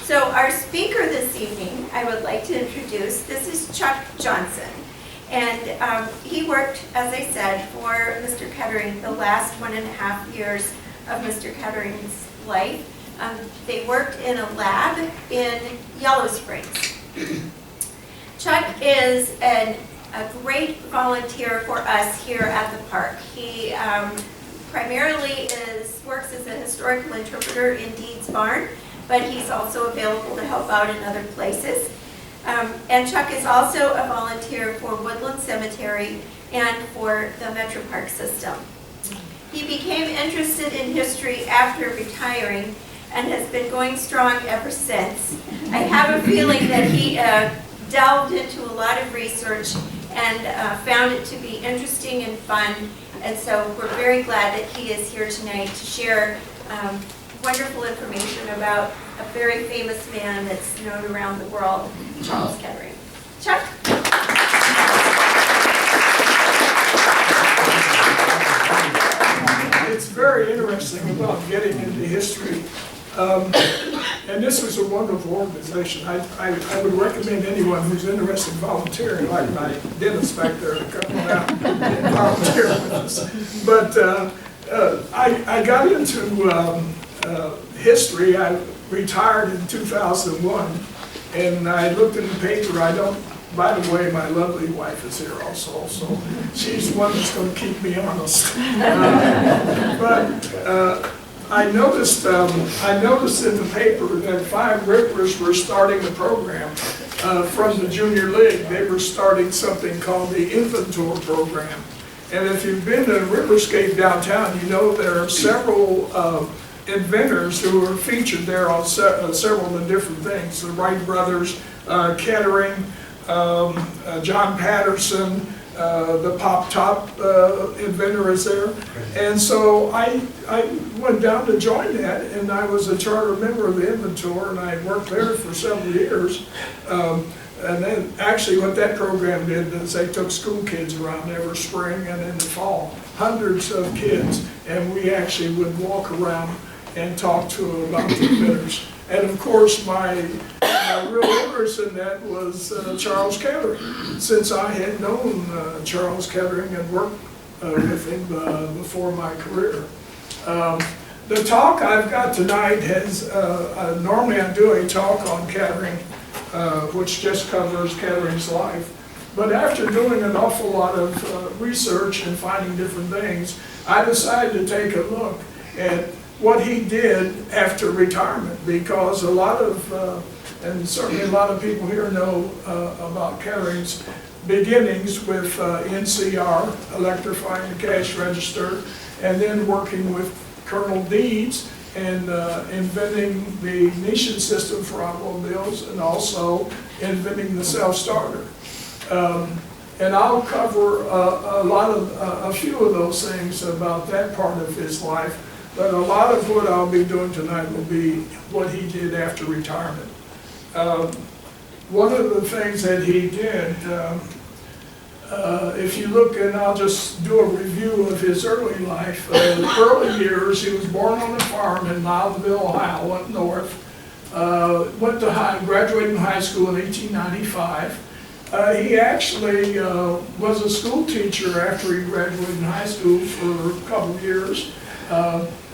So our speaker this evening, I would like to introduce, this is Chuck Johnson. And he worked, as I said, for Mr. Kettering the last 1.5 years of Mr. Kettering's life. They worked in a lab in Yellow Springs. Chuck is a great volunteer for us here at the park. He primarily works as a historical interpreter in Deeds Barn, but he's also available to help out in other places. And Chuck is also a volunteer for Woodland Cemetery and for the Metro Park system. He became interested in history after retiring and has been going strong ever since. I have a feeling that he delved into a lot of research and found it to be interesting and fun. And so we're very glad that he is here tonight to share wonderful information about a very famous man that's known around the world, Charles Kettering. Chuck? It's very interesting about getting into history. And this was a wonderful organization. I would recommend anyone who's interested in volunteering, like my dentist back there, to come on out and volunteer with us. But I got into history. I retired in 2001, and I looked in the paper. By the way, my lovely wife is here also, so she's the one that's going to keep me honest. I noticed in the paper that 5 Rivers were starting a program from the Junior League. They were starting something called the Inventor Program. And if you've been to Riverscape downtown, you know there are several inventors who are featured there on several of the different things. The Wright brothers, Kettering, John Patterson, the pop-top inventor is there. And so I went down to join that, and I was a charter member of the Inventor, and I worked there for several years. And then actually what that program did is they took school kids around every spring and in the fall, hundreds of kids, and we actually would walk around and talk to them about the inventors. And of course, my real interest in that was Charles Kettering, since I had known Charles Kettering and worked with him before my career. The talk I've got tonight has, normally I do a talk on Kettering, which just covers Kettering's life. But after doing an awful lot of research and finding different things, I decided to take a look at what he did after retirement, because a lot of, and certainly a lot of people here know about Kettering's beginnings with NCR, electrifying the cash register, and then working with Colonel Deeds and inventing the ignition system for automobiles, and also inventing the self-starter. And I'll cover a few of those things about that part of his life. But a lot of what I'll be doing tonight will be what he did after retirement. One of the things that he did, if you look, and I'll just do a review of his early life. Early years, he was born on a farm in Loudonville, Ohio, up north. Went to graduated from high school in 1895. He actually was a school teacher after he graduated in high school for a couple of years.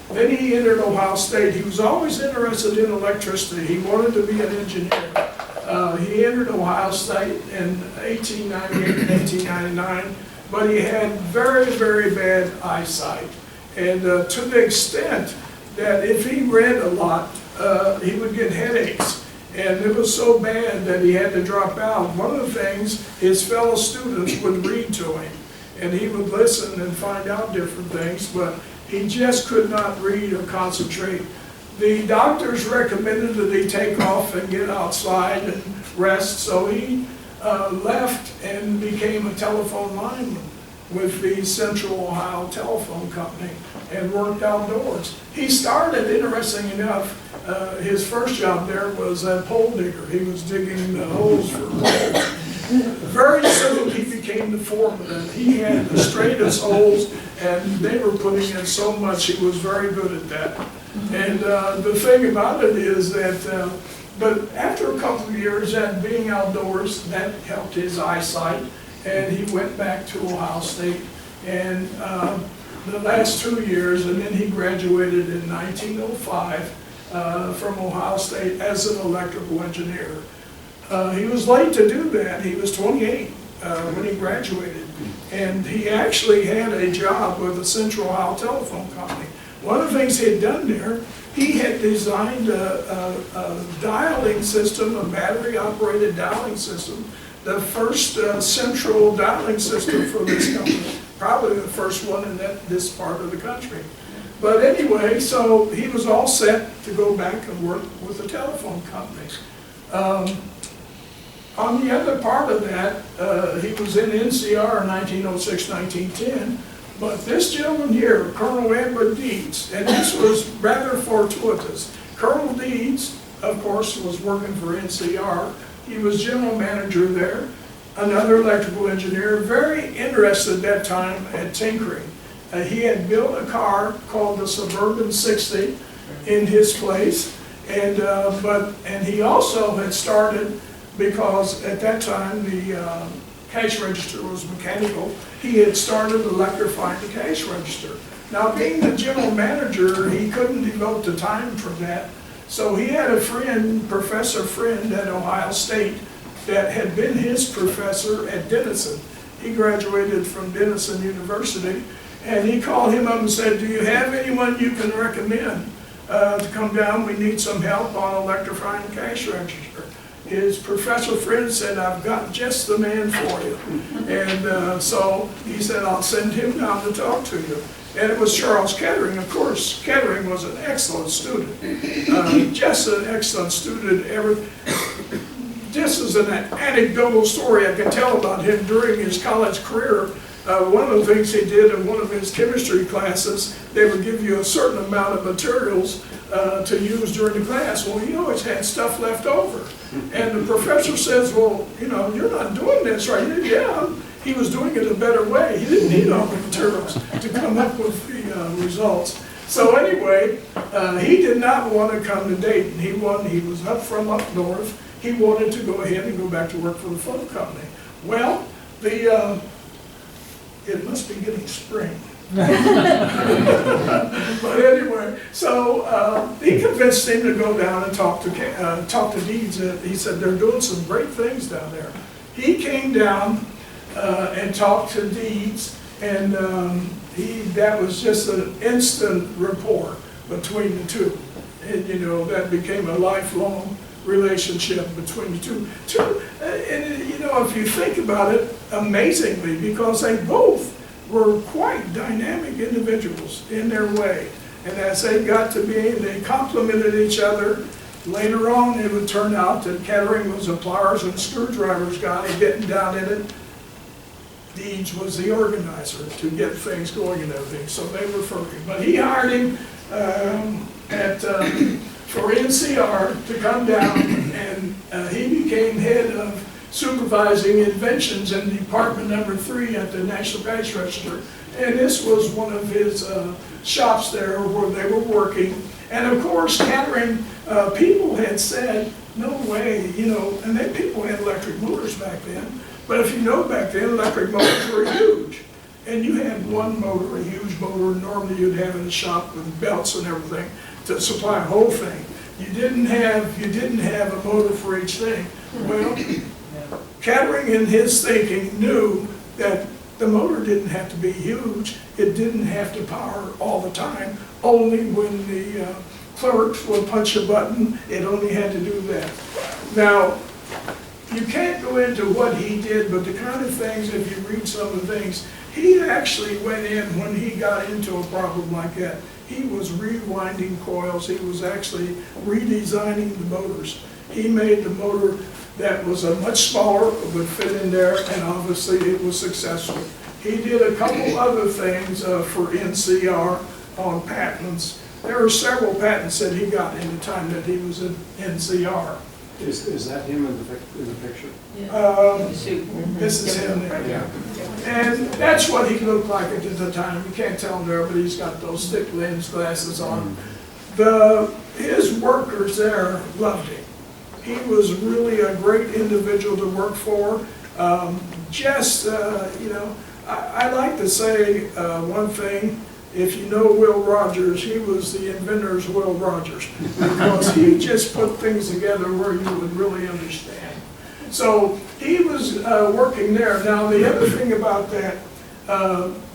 Then he entered Ohio State. He was always interested in electricity. He wanted to be an engineer. He entered Ohio State in 1898 and 1899, but he had very, very bad eyesight. And to the extent that if he read a lot, he would get headaches. And it was so bad that he had to drop out. One of the things, his fellow students would read to him, and he would listen and find out different things, but he just could not read or concentrate. The doctors recommended that he take off and get outside and rest, so he left and became a telephone lineman with the Central Ohio Telephone Company and worked outdoors. He started, interesting enough, his first job there was a pole digger. He was digging the holes for poles. Very soon he became the foreman. He had the straightest holes, and they were putting in so much, he was very good at that. And the thing about it is that But after a couple of years at being outdoors, that helped his eyesight, and he went back to Ohio State. And the last 2 years, and then he graduated in 1905 from Ohio State as an electrical engineer. He was late to do that. He was 28 when he graduated. And he actually had a job with the Central Ohio Telephone Company. One of the things he had done there, he had designed a dialing system, a battery-operated dialing system, the first central dialing system for this company, probably the first one in this part of the country. But anyway, so he was all set to go back and work with the telephone companies. On the other part of that, he was in NCR in 1906, 1910, but this gentleman here, Colonel Edward Deeds, and this was rather fortuitous. Colonel Deeds, of course, was working for NCR. He was general manager there, another electrical engineer, very interested at that time at tinkering. He had built a car called the Suburban 60 in his place, and he also had started, because at that time the cash register was mechanical, he had started electrifying the cash register. Now, being the general manager, he couldn't devote the time for that, so he had a friend, Professor Friend at Ohio State, that had been his professor at Denison. He graduated from Denison University, and he called him up and said, "Do you have anyone you can recommend to come down? We need some help on electrifying the cash register." His professor friend said, "I've got just the man for you." And so he said, "I'll send him down to talk to you." And it was Charles Kettering. Of course, Kettering was an excellent student, just an excellent student. This is an anecdotal story I can tell about him during his college career. One of the things he did in one of his chemistry classes, they would give you a certain amount of materials to use during the class. Well, he always had stuff left over. And the professor says, "Well, you know, you're not doing this right." He said, "Yeah." He was doing it a better way. He didn't need all the materials to come up with the results. So anyway, he did not want to come to Dayton. He was up from up north. He wanted to go ahead and go back to work for the phone company. Well, it must be getting spring. But anyway, so he convinced him to go down and talk to Deeds. He said, "They're doing some great things down there." He came down and talked to Deeds, and that was just an instant rapport between the two. And you know, that became a lifelong relationship between the two. And you know, if you think about it, amazingly, because they both were quite dynamic individuals in their way. And as they got to be, they complemented each other. Later on, it would turn out that Kettering was a pliers and screwdrivers guy, getting down in it. Deeds was the organizer to get things going and everything, so they were working. But he hired him for NCR to come down, and he became head of supervising inventions in Department number 3 at the National Cash Register. And this was one of his shops there where they were working. And of course, Kettering, people had said, "No way," you know, and then people had electric motors back then. But if you know, back then, electric motors were huge. And you had one motor, a huge motor, normally you'd have in a shop with belts and everything to supply a whole thing. You didn't have a motor for each thing. Well, Kettering in his thinking knew that the motor didn't have to be huge. It didn't have to power all the time. Only when the clerks would punch a button, it only had to do that. Now, you can't go into what he did, but the kind of things, if you read some of the things, he actually went in when he got into a problem like that. He was rewinding coils. He was actually redesigning the motors. He made the motor that was a much smaller, would fit in there, and obviously it was successful. He did a couple other things for NCR on patents. There were several patents that he got in the time that he was in NCR. Is that him in the picture? This is him there. Yeah. And that's what he looked like at the time. You can't tell him there, but he's got those thick lens glasses on. His workers there loved him. He was really a great individual to work for. You know, I like to say one thing. If you know Will Rogers, he was the inventor's Will Rogers, because he just put things together where you would really understand. So he was working there. Now the other thing about that,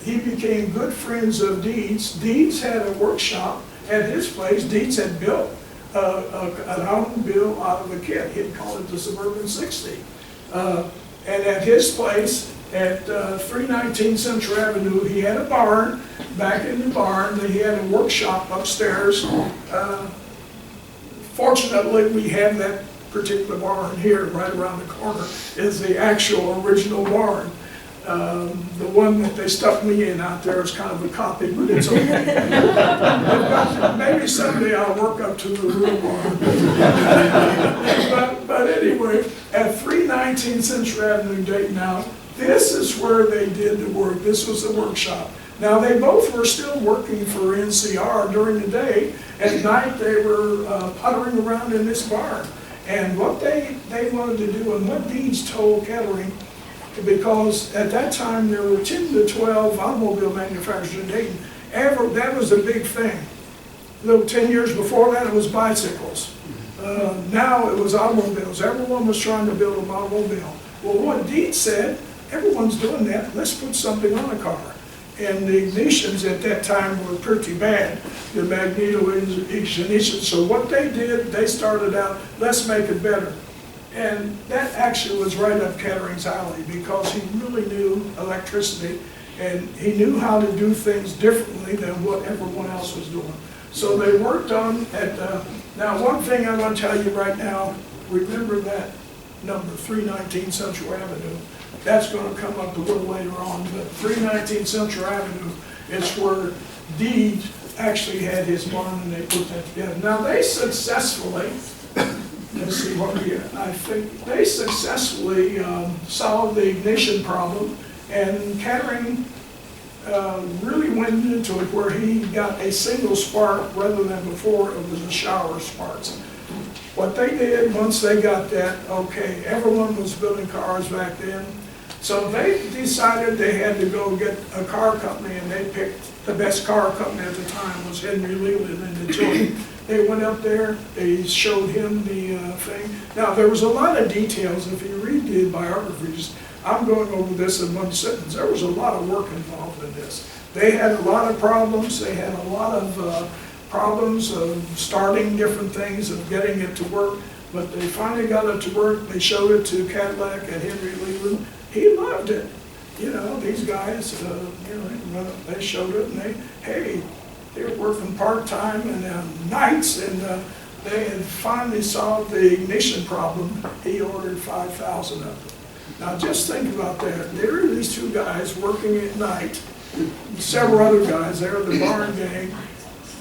he became good friends of Deeds. Deeds had a workshop at his place. Deeds had built an automobile out of a kit. He'd call it the Suburban 60. And at his place, at 319 Central Avenue, he had a barn. Back in the barn, he had a workshop upstairs. Fortunately, we have that particular barn here, right around the corner, is the actual original barn. The one that they stuck me in out there is kind of a copy, but it's okay. Maybe someday I'll work up to the real barn. But anyway, at 319 Central Avenue, Dayton now, this is where they did the work. This was the workshop. Now, they both were still working for NCR during the day. At night, they were puttering around in this barn. And what they wanted to do, and what Deeds told Kettering, because at that time there were 10 to 12 automobile manufacturers in Dayton. That was a big thing. A little 10 years before that, it was bicycles. Now it was automobiles. Everyone was trying to build an automobile. Well, what Deeds said, everyone's doing that, let's put something on a car. And the ignitions at that time were pretty bad, the magneto ignition. So what they did, they started out, let's make it better. And that actually was right up Kettering's alley, because he really knew electricity, and he knew how to do things differently than what everyone else was doing. So they worked on now one thing I want to tell you right now, remember that number, 319 Central Avenue. That's going to come up a little later on, but 319 Central Avenue is where Deeds actually had his barn, and they put that together. Now they successfully, let's see what I think they successfully solved the ignition problem, and Kettering really went into it where he got a single spark rather than before it was a shower of sparks. What they did once they got that, okay, everyone was building cars back then, so they decided they had to go get a car company, and they picked the best car company at the time was Henry Leland in Detroit. They went up there, they showed him the thing. Now, there was a lot of details. If you read the biographies, I'm going over this in one sentence. There was a lot of work involved in this. They had a lot of problems. They had a lot of problems of starting different things, of getting it to work. But they finally got it to work. They showed it to Cadillac and Henry Leland. He loved it. You know, these guys, you know, they showed it, and they were working part-time and nights, and they had finally solved the ignition problem. He ordered 5,000 of them. Now just think about that. There are these two guys working at night, several other guys, they're the barn gang.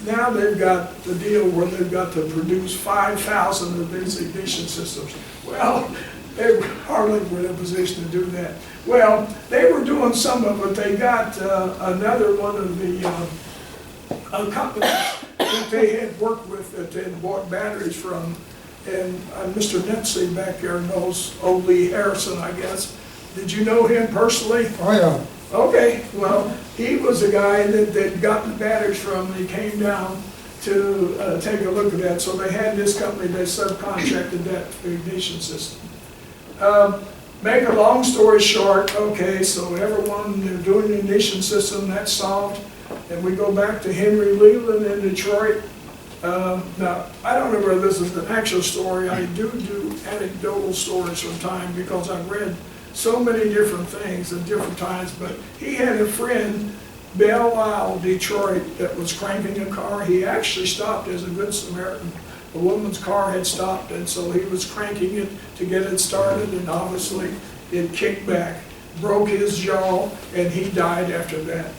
Now they've got the deal where they've got to produce 5,000 of these ignition systems. Well, they hardly were in a position to do that. Well, they were doing some of it. They got another one of the companies that they had worked with that they had bought batteries from, and Mr. Nipsey back there knows old Lee Harrison, I guess. Did you know him personally? Oh, yeah. Okay, well, he was the guy that got the batteries from. He came down to take a look at that. So they had this company that subcontracted that ignition system. Make a long story short, okay, so everyone, they're doing the ignition system, that's solved. And we go back to Henry Leland in Detroit. Now, I don't know whether this is an actual story. I do anecdotal stories from time, because I've read so many different things at different times. But he had a friend, Belle Isle, Detroit, that was cranking a car. He actually stopped as a good Samaritan. The woman's car had stopped, and so he was cranking it to get it started, and obviously it kicked back, broke his jaw, and he died after that.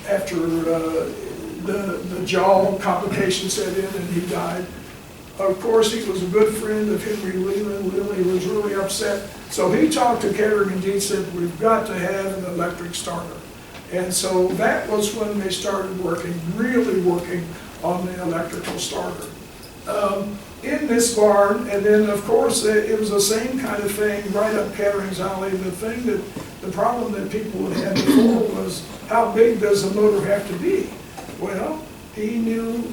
After the jaw complications set in, and he died. Of course, he was a good friend of Henry Leland. Lily was really upset. So he talked to Kettering, and he said, we've got to have an electric starter. And so that was when they started working, really working on the electrical starter. in this barn, and then of course it was the same kind of thing right up Kettering's alley. The problem that people had before was, how big does the motor have to be? Well, he knew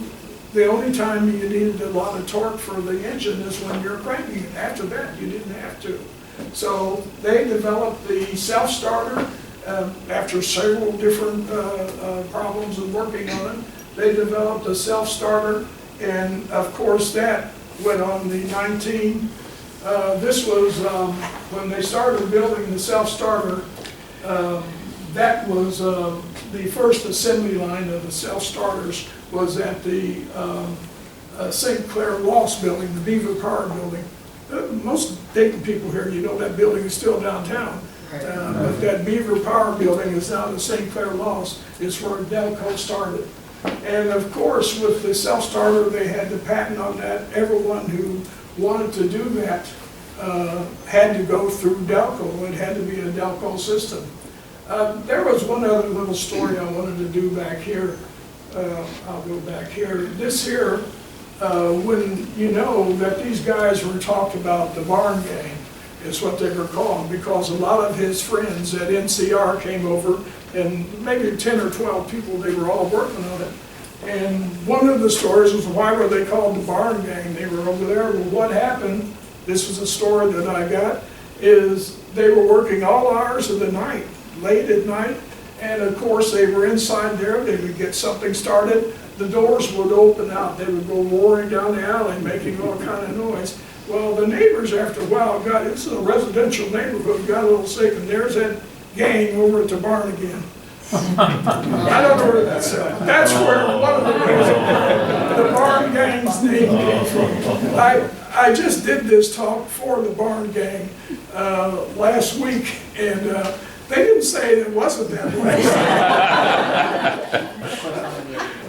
the only time you needed a lot of torque for the engine is when you're cranking it. After that, you didn't have to. So they developed the self-starter after several different problems and working on it. They developed a self-starter, and of course that went on the 19. This was when they started building the self-starter. That was the first assembly line of the self-starters was at the St. Clair Loss building, the Beaver Park building. Most Dayton people here, you know that building is still downtown. But that Beaver Power building is now the St. Clair Loss. It's where Delco started. And of course, with the self-starter, they had the patent on that. Everyone who wanted to do that had to go through Delco. It had to be a Delco system. There was one other little story I wanted to do back here. I'll go back here. This here, when you know that these guys were talked about, the barn gang is what they were called, because a lot of his friends at NCR came over, and maybe 10 or 12 people, they were all working on it. And one of the stories was, why were they called the barn gang? They were over there. Well, what happened, this was a story that I got, is they were working all hours of the night, late at night, and of course they were inside there. They would get something started, the doors would open out, they would go roaring down the alley making all kind of noise. Well, the neighbors after a while got, this is a residential neighborhood, got a little sick, and there's that gang over at the barn again. I don't know where that's at. That's where one of the barn gang's name came from. I just did this talk for the barn gang last week, and they didn't say it wasn't that way.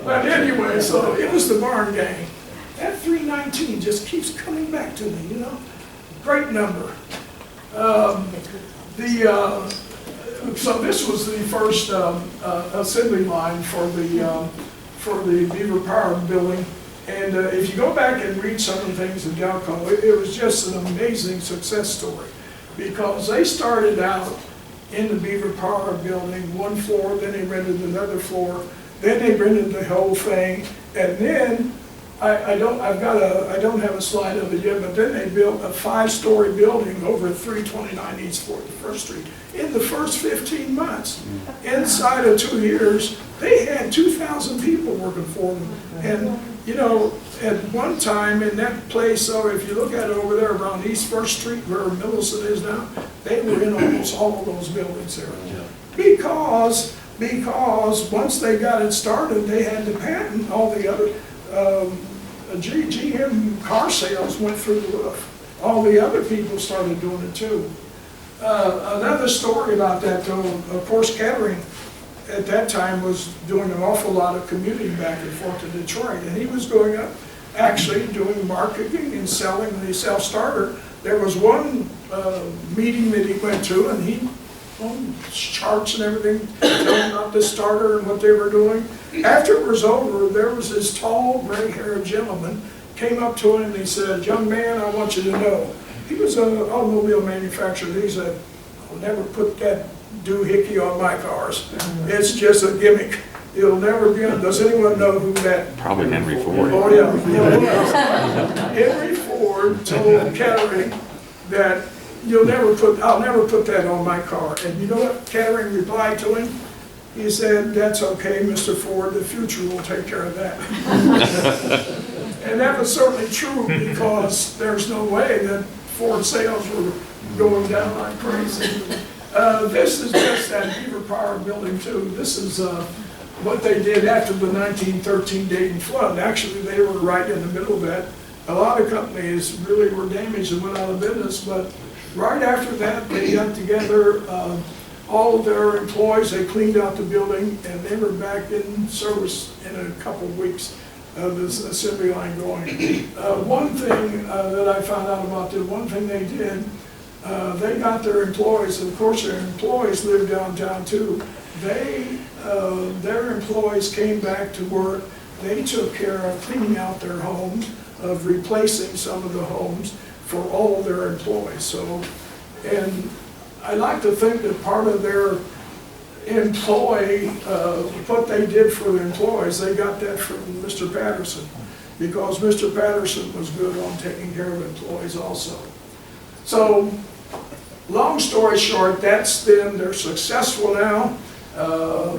But anyway, so it was the barn gang. That 319 just keeps coming back to me, you know? Great number. So this was the first assembly line for the Beaver Power building. And if you go back and read some of the things in Delco, it was just an amazing success story. Because they started out in the Beaver Power building, one floor, then they rented another floor, then they rented the whole thing, and then I don't have a slide of it yet, but then they built a 5-story building over 329 East 41st Street in the first 15 months. Inside of 2 years, they had 2,000 people working for them. And you know, at one time in that place, so if you look at it over there around East 1st Street where Millicent is now, they were in almost all of those buildings there. Because once they got it started, they had to patent all the other, GM car sales went through the roof. All the other people started doing it too. Another story about that though, of course Kettering at that time was doing an awful lot of commuting back and forth to Detroit, and he was going up actually doing marketing and selling the self-starter. There was one meeting that he went to, and he charts and everything, telling about the starter and what they were doing. After it was over, there was this tall, gray-haired gentleman came up to him and he said, "Young man, I want you to know." He was an automobile manufacturer. He said, "I'll never put that doohickey on my cars. It's just a gimmick. It'll never be on." Does anyone know who that? Probably Henry Ford. Oh yeah. Henry Ford told Kettering that I'll never put that on my car. And you know what Kettering replied to him? He said, "That's okay, Mr. Ford, the future will take care of that." And that was certainly true, because there's no way that Ford sales were going down like crazy. This is just that Beaver Power building too. This is what they did after the 1913 Dayton flood. Actually, they were right in the middle of that. A lot of companies really were damaged and went out of business, but right after that, they got together all of their employees, they cleaned out the building, and they were back in service in a couple of weeks of this assembly line going. One thing that I found out about them, one thing they did, they got their employees, and of course their employees lived downtown too. Their employees came back to work. They took care of cleaning out their homes. of replacing some of the homes for all their employees. So, and I like to think that part of their employee, what they did for the employees, they got that from Mr. Patterson, because Mr. Patterson was good on taking care of employees also. So, long story short, that's them. They're successful now.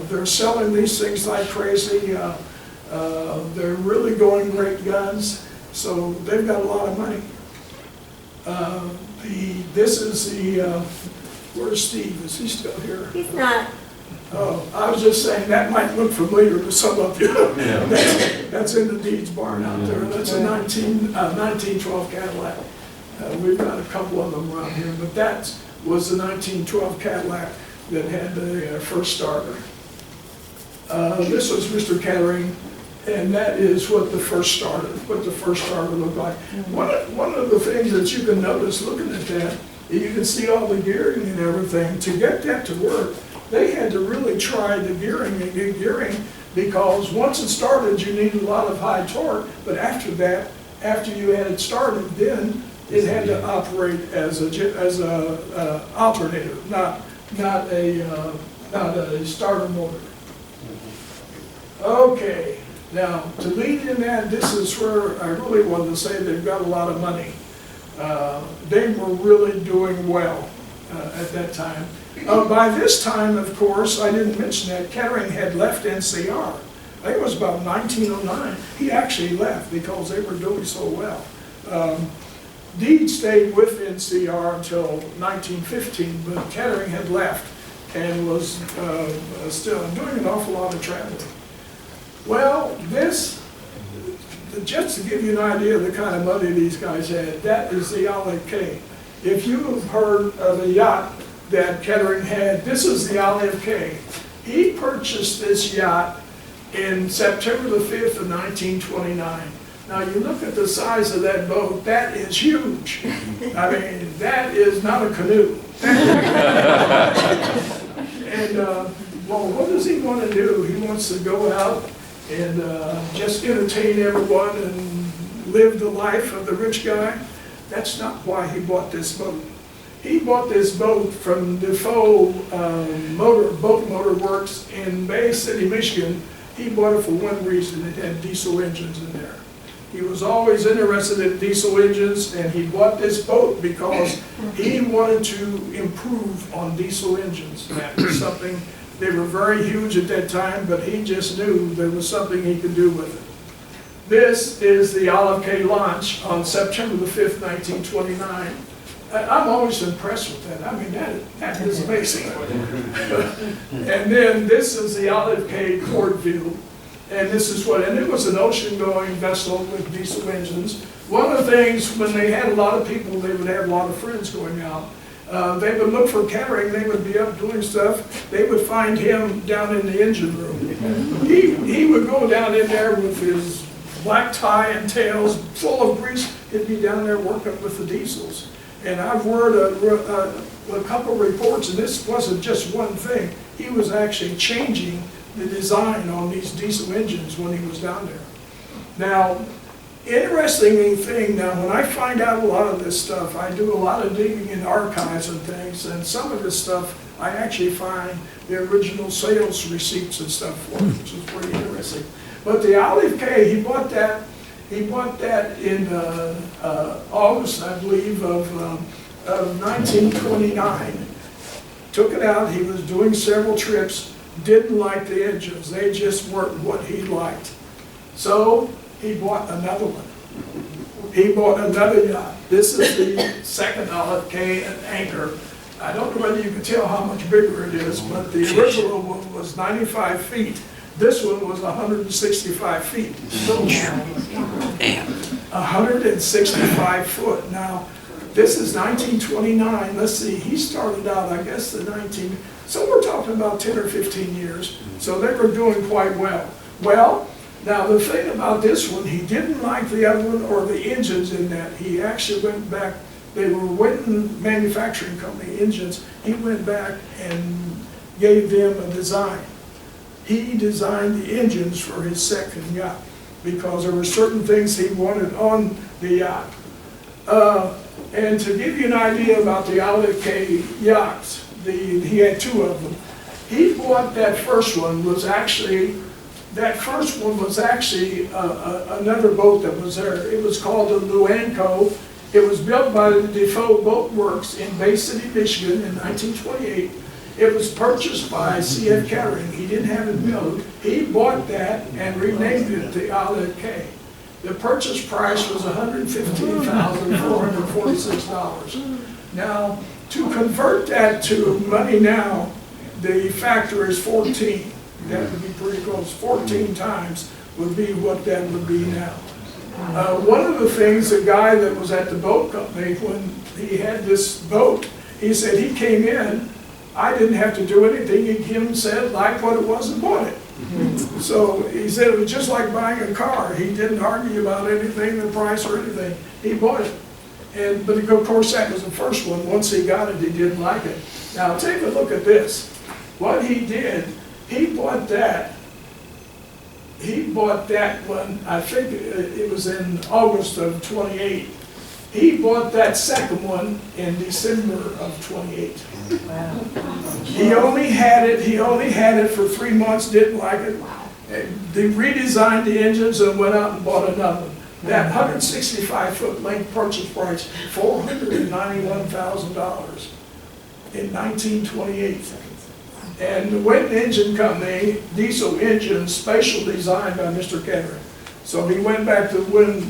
They're selling these things like crazy. They're really going great guns. So they've got a lot of money. This is the, where's Steve? Is he still here? He's not. Oh, I was just saying that might look familiar to some of you. Yeah. That's in the Deeds barn out there. That's a 1912 Cadillac. We've got a couple of them around here, but that was the 1912 Cadillac that had the first starter. This was Mr. Kettering, and that is what the first starter looked like. One of the things that you can notice looking at that, you can see all the gearing and everything. To get that to work, they had to really try the gearing and get gearing, because once it started, you needed a lot of high torque, but after that, after you had it started, then it had to operate as a alternator, not a starter motor. Okay, now to lead in that, this is where I really wanted to say they've got a lot of money. They were really doing well at that time. By this time, of course, I didn't mention that Kettering had left NCR. I think it was about 1909. He actually left because they were doing so well. Deed stayed with NCR until 1915, but Kettering had left and was still doing an awful lot of traveling. Well, this, just to give you an idea of the kind of money these guys had, that is the Olive K. If you've heard of a yacht that Kettering had, this is the Olive K. He purchased this yacht in September the 5th of 1929. Now you look at the size of that boat, that is huge. I mean, that is not a canoe. And well, what does he want to do? He wants to go out and just entertain everyone and live the life of the rich guy. That's not why he bought this boat. He bought this boat from Defoe Boat Motor Works in Bay City, Michigan. He bought it for one reason: it had diesel engines in there. He was always interested in diesel engines, and he bought this boat because he wanted to improve on diesel engines. That was something, they were very huge at that time, but he just knew there was something he could do with it. This is the Olive K launch on September the 5th, 1929. I'm always impressed with that. I mean, that is amazing. And then this is the Olive K port view. And this is what, and it was an ocean-going vessel with diesel engines. One of the things, when they had a lot of people, they would have a lot of friends going out. They would look for Kettering, they would be up doing stuff. They would find him down in the engine room. He would go down in there with his black tie and tails full of grease. He'd be down there working with the diesels. And I've heard a couple of reports, and this wasn't just one thing. He was actually changing the design on these diesel engines when he was down there. Now, interesting thing, now when I find out a lot of this stuff, I do a lot of digging in archives and things, and some of this stuff I actually find the original sales receipts and stuff for, which is pretty interesting. But the Olive K, he bought that in August, I believe, of 1929. Took it out, he was doing several trips, didn't like the engines, they just weren't what he liked. So he bought another one. He bought another yacht. This is the second Olive K and anchor. I don't know whether you can tell how much bigger it is, but the original one was 95 feet. This one was 165 feet. 165 foot. Now, this is 1929. Let's see, he started out, I guess, so we're talking about 10 or 15 years. So they were doing quite well. Well, now the thing about this one, he didn't like the other one or the engines in that. He actually went back, they were Winton Manufacturing Company engines. He went back and gave them a design. He designed the engines for his second yacht. because there were certain things he wanted on the yacht. And to give you an idea about the Olive Cay yachts, he had 2 of them. He bought that first one was actually another boat that was there. It was called the Luanco. It was built by the Defoe Boat Works in Bay City, Michigan in 1928. It was purchased by C.F. Kettering. He didn't have it built. He bought that and renamed it the Olive Cay. The purchase price was $115,446. Now, to convert that to money now, the factor is 14. That would be pretty close. 14 times would be what that would be now. One of the things, the guy that was at the boat company, when he had this boat, he said he came in, I didn't have to do anything. He came and said, liked what it was and bought it. So he said it was just like buying a car. He didn't argue about anything, the price or anything. He bought it. But of course that was the first one. Once he got it, he didn't like it. Now take a look at this. What he did, he bought that one, I think it was in August of 28. He bought that second one in December of 28. Wow. He only had it for 3 months, didn't like it. They redesigned the engines and went out and bought another one. That 165-foot length purchase price, $491,000 in 1928. And the Witten Engine Company, diesel engine, special designed by Mr. Kettering. So he went back to Witten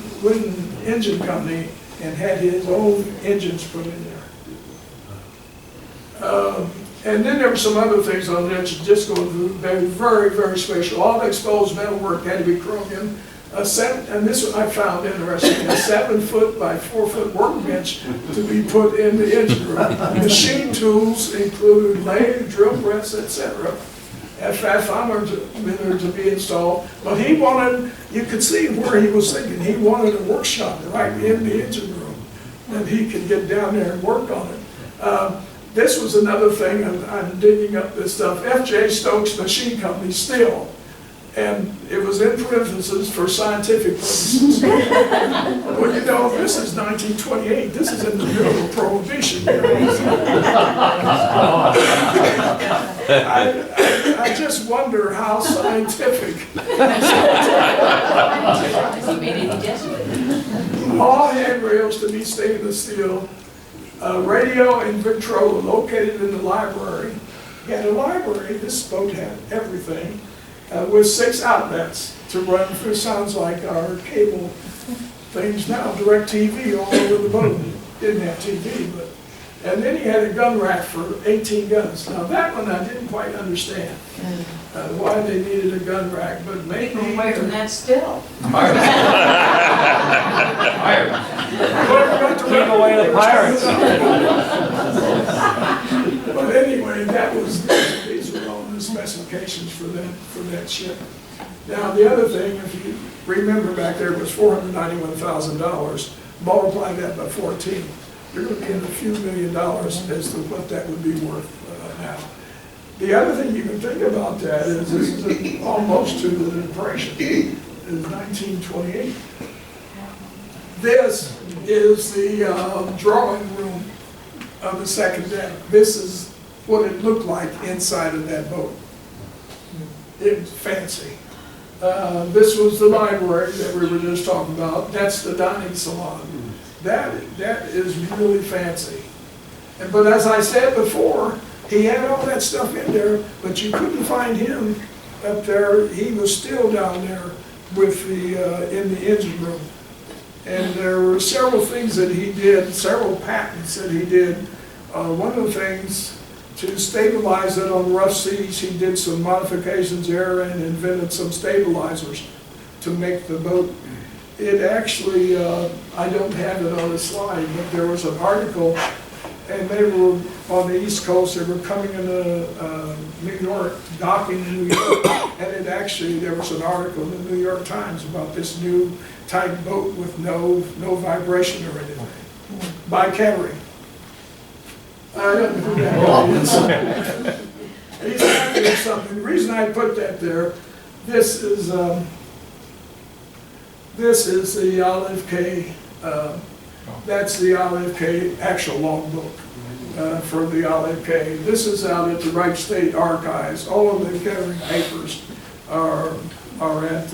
Engine Company and had his own engines put in there. And then there were some other things on there just going through. They were very, very special. All the exposed metalwork had to be chromium. And this I found interesting, a 7-foot by 4-foot workbench to be put in the engine room. Machine tools included lathe, drill press, etc. FF to be installed. But he wanted, you could see where he was thinking, he wanted a workshop right in the engine room that he could get down there and work on it. This was another thing, I'm digging up this stuff, F.J. Stokes Machine Company still. And it was in parentheses for scientific purposes. Well, you know, this is 1928. This is in the middle of Prohibition. You know? I just wonder how scientific. All handrails to be stainless steel. Radio and Victrola located in the library. He had a library. This boat had everything. With 6 outlets to run through, sounds like our cable things now, direct TV all over the boat. Didn't have TV, but, and then he had a gun rack for 18 guns. Now that one I didn't quite understand, why they needed a gun rack, but maybe... From wearing that still. Keep away the pirates. But anyway, that was, these were all the specifications for that ship. Now the other thing, if you remember back there, was $491,000. Multiply that by 14. You're going to get a few $1 million as to what that would be worth now. The other thing you can think about that is this is almost to the Depression. It is 1928. This is the drawing room of the second deck. This is what it looked like inside of that boat. It was fancy. This was the library that we were just talking about. That's the dining salon. That is really fancy. But as I said before, he had all that stuff in there, but you couldn't find him up there. He was still down there with the in the engine room. And there were several things that he did, several patents that he did. One of the things, to stabilize it on rough seas, he did some modifications there and invented some stabilizers to make the boat. It actually, I don't have it on the slide, but there was an article, and they were on the East Coast, they were coming into New York, docking in New York, and it actually, there was an article in the New York Times about this new type boat with no vibration or anything, by Kettering. I don't know who that is. He's happy or something. The reason I put that there, this is This is the Olive K, that's the Olive K actual logbook for the Olive K. This is out at the Wright State Archives. All of the Kettering papers are at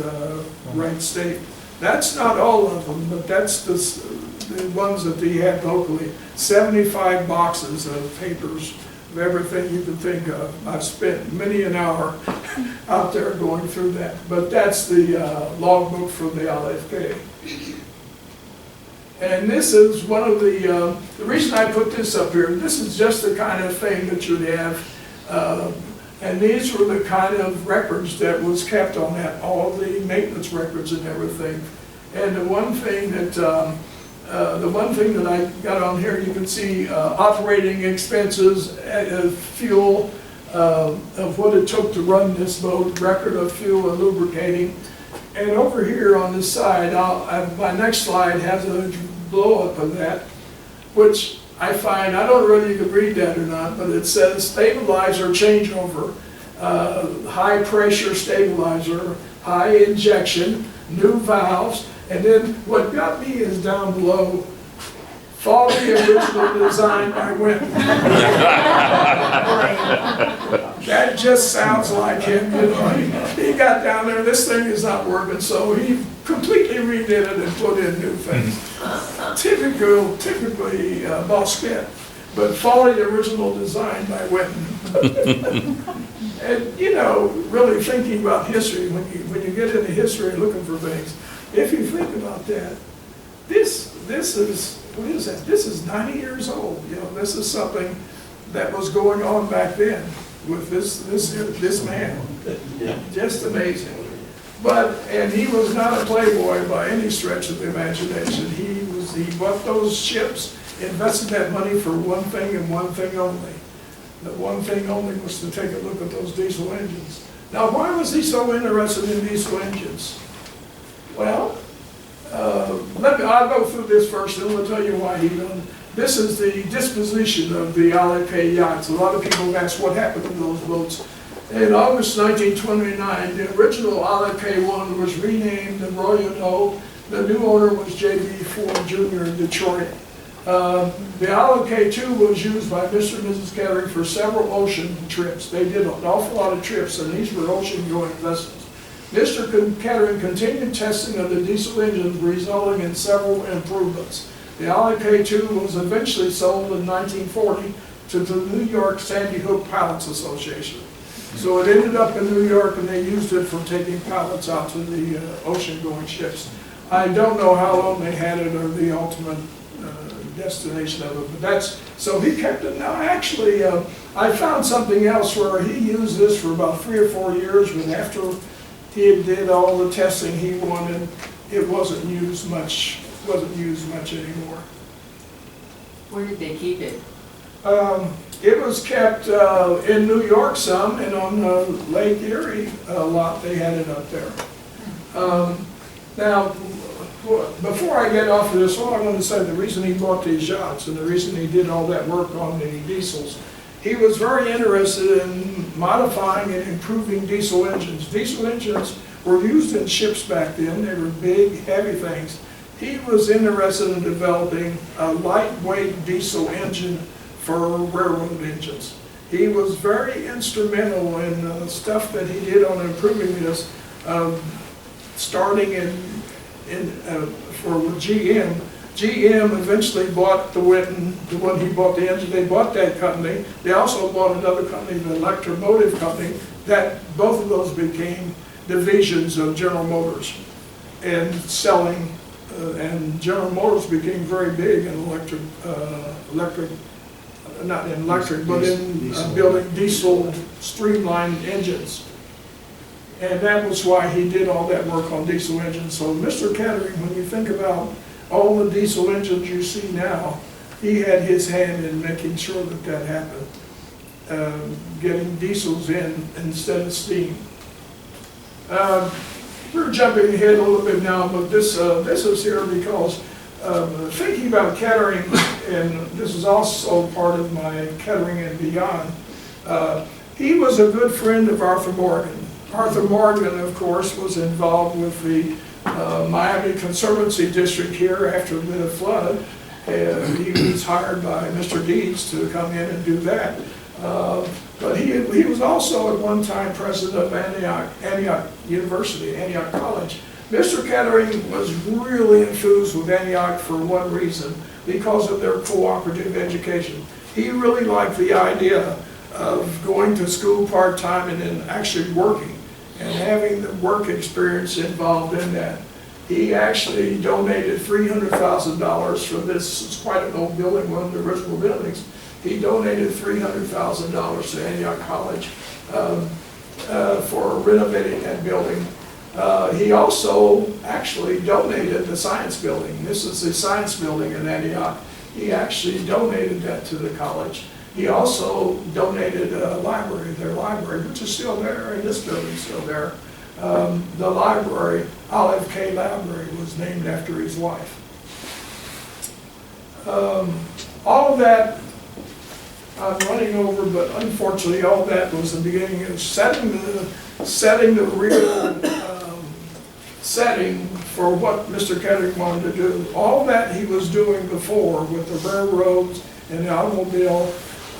Wright State. That's not all of them, but that's the ones that he had locally. 75 boxes of papers of everything you can think of. I've spent many an hour out there going through that. But that's the logbook from the Olive K. And this is one of the reason I put this up here, this is just the kind of thing that you'd have. And these were the kind of records that was kept on that, all the maintenance records and everything. And the one thing that I got on here, you can see operating expenses, fuel, of what it took to run this boat, record of fuel and lubricating. And over here on this side, my next slide has a blow-up of that, which I find, I don't know whether you can read that or not, but it says stabilizer changeover, high pressure stabilizer, high injection, new valves, and then what got me is down below, faulty original design by Winton. That just sounds like him, you know. He got down there, this thing is not working, so he completely redid it and put in new things. Typically Boss Kett, but faulty original design by Winton. And you know, really thinking about history, when you get into history and looking for things, if you think about that, this is, what is that? This is 90 years old. You know, this is something that was going on back then with this man. Yeah. Just amazing. And he was not a playboy by any stretch of the imagination. He bought those ships, invested that money for one thing and one thing only. The one thing only was to take a look at those diesel engines. Now, why was he so interested in diesel engines? Well, I'll go through this first and we'll tell you why he done. This is the disposition of the Olive K yachts. A lot of people have asked what happened to those boats. In August 1929, the original Olive K1 was renamed the Royal. The new owner was J.B. Ford Jr. in Detroit. The Olive K2 was used by Mr. and Mrs. Kettering for several ocean trips. They did an awful lot of trips, and these were ocean-going vessels. Mr. Kettering continued testing of the diesel engines, resulting in several improvements. The Olive K2 was eventually sold in 1940 to the New York Sandy Hook Pilots Association. So it ended up in New York, and they used it for taking pilots out to the ocean-going ships. I don't know how long they had it or the ultimate destination of it, but that's, so he kept it. Now actually, I found something else where he used this for about 3 or 4 years, but after he did all the testing he wanted, it wasn't used much anymore. Where did they keep it? It was kept in New York some, and on Lake Erie a lot, they had it up there. Now, before I get off of this, all I want to say, the reason he bought these yachts and the reason he did all that work on the diesels, he was very interested in modifying and improving diesel engines. Diesel engines were used in ships back then. They were big, heavy things. He was interested in developing a lightweight diesel engine for railroad engines. He was very instrumental in stuff that he did on improving this, starting for GM. GM eventually bought the Winton, the one he bought the engine. They bought that company. They also bought another company, the Electromotive Company, that both of those became divisions of General Motors and selling, and General Motors became very big in not in electric, but in building diesel streamlined engines. And that was why he did all that work on diesel engines. So Mr. Kettering, when you think about all the diesel engines you see now, he had his hand in making sure that that happened, getting diesels in instead of steam. We're jumping ahead a little bit now, but this is here because thinking about Kettering, and this is also part of my Kettering and Beyond, he was a good friend of Arthur Morgan. Arthur Morgan, of course, was involved with the Miami Conservancy District here after the flood. And he was hired by Mr. Deeds to come in and do that. But he was also at one time president of Antioch University, Antioch College. Mr. Kettering was really enthused with Antioch for one reason, because of their cooperative education. He really liked the idea of going to school part-time and then actually working and having the work experience involved in that. He actually donated $300,000 for this. It's quite an old building, one of the original buildings. He donated $300,000 to Antioch College for renovating that building. He also actually donated the science building. This is the science building in Antioch. He actually donated that to the college. He also donated a library, their library, which is still there, and this building's still there. The library, Olive K. Library, was named after his wife. All of that, I'm running over, but unfortunately all of that was the beginning of setting the real setting for what Mr. Kettering wanted to do. All that he was doing before with the railroads and the automobile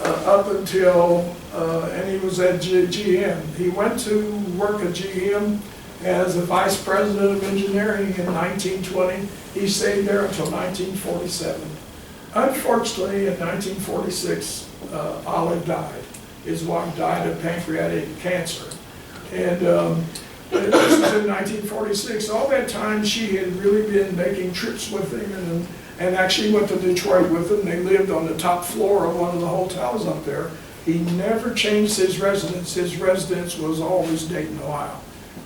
up until, and he was at GM. He went to work at GM as a vice president of engineering in 1920. He stayed there until 1947. Unfortunately, in 1946, Olive died. His wife died of pancreatic cancer. And this was in 1946. All that time, she had really been making trips with him and actually went to Detroit with him. They lived on the top floor of one of the hotels up there. He never changed his residence. His residence was always Dayton, Ohio.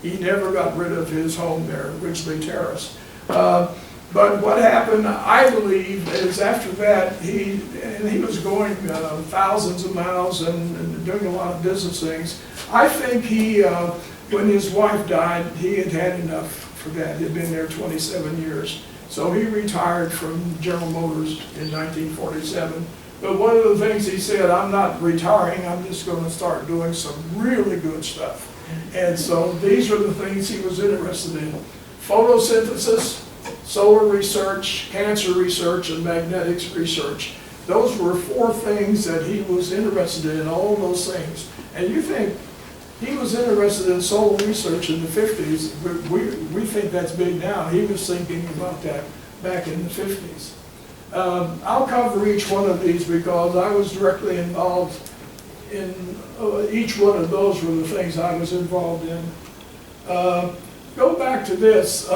He never got rid of his home there, Ridgely Terrace. But what happened, I believe, is after that, he was going thousands of miles and doing a lot of business things. I think when his wife died, he had had enough for that. He had been there 27 years. So he retired from General Motors in 1947. But one of the things he said, I'm not retiring, I'm just going to start doing some really good stuff. And so these are the things he was interested in. Photosynthesis, solar research, cancer research, and magnetics research. Those were 4 things that he was interested in, all of those things. And you think he was interested in solar research in the 50s, but we think that's big now. He was thinking about that back in the 50s. I'll cover each one of these because I was directly involved in each one of those were the things I was involved in. Go back to this.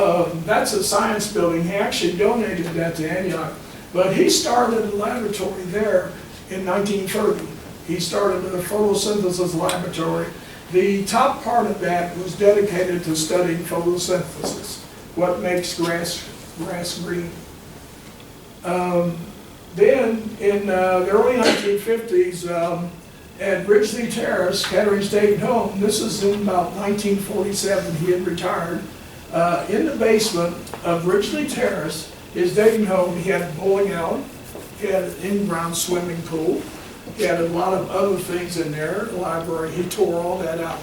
That's a science building. He actually donated that to Antioch, but he started a laboratory there in 1930. He started a photosynthesis laboratory. The top part of that was dedicated to studying photosynthesis, what makes grass green. Then in the early 1950s, at Ridgely Terrace, Kettering State Home, this is in about 1947, he had retired. In the basement of Ridgely Terrace, his Dayton home, he had a bowling alley, he had an in-ground swimming pool, he had a lot of other things in there, the library. He tore all that out,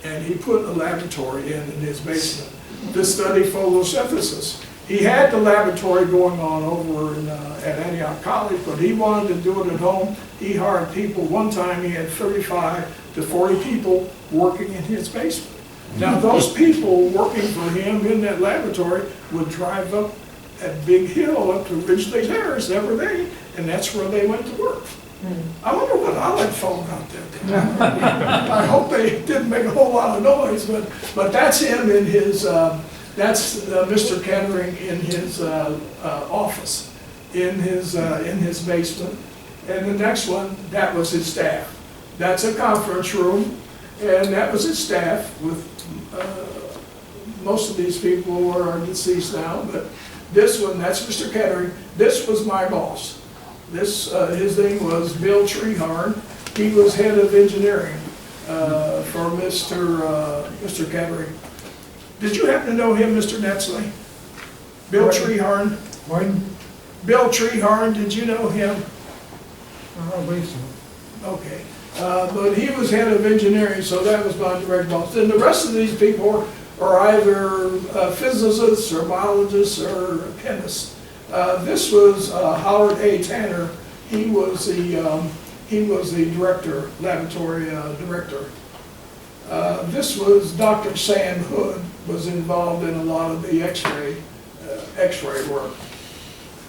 and he put a laboratory in his basement to study photosynthesis. He had the laboratory going on over at Antioch College, but he wanted to do it at home. He hired people. One time he had 35 to 40 people working in his basement. Now those people working for him in that laboratory would drive up that big hill up to Ridgely Terrace every day, and that's where they went to work. I wonder what Olive thought about that. I hope they didn't make a whole lot of noise, but that's him in his, that's Mr. Kettering in his office, in his basement. And the next one, that was his staff. That's a conference room, and that was his staff with, most of these people are deceased now, but this one, that's Mr. Kettering. This was my boss. This, his name was Bill Treharn. He was head of engineering for Mr. Kettering. Did you happen to know him, Mr. Netzley? Bill Treharn? Pardon? Bill Treharn, did you know him? I don't believe so. Okay. But he was head of engineering, so that was my direct boss. And the rest of these people are either physicists or biologists or chemists. This was Howard A. Tanner. He was the director, laboratory director. This was Dr. Sam Hood, was involved in a lot of the X-ray work.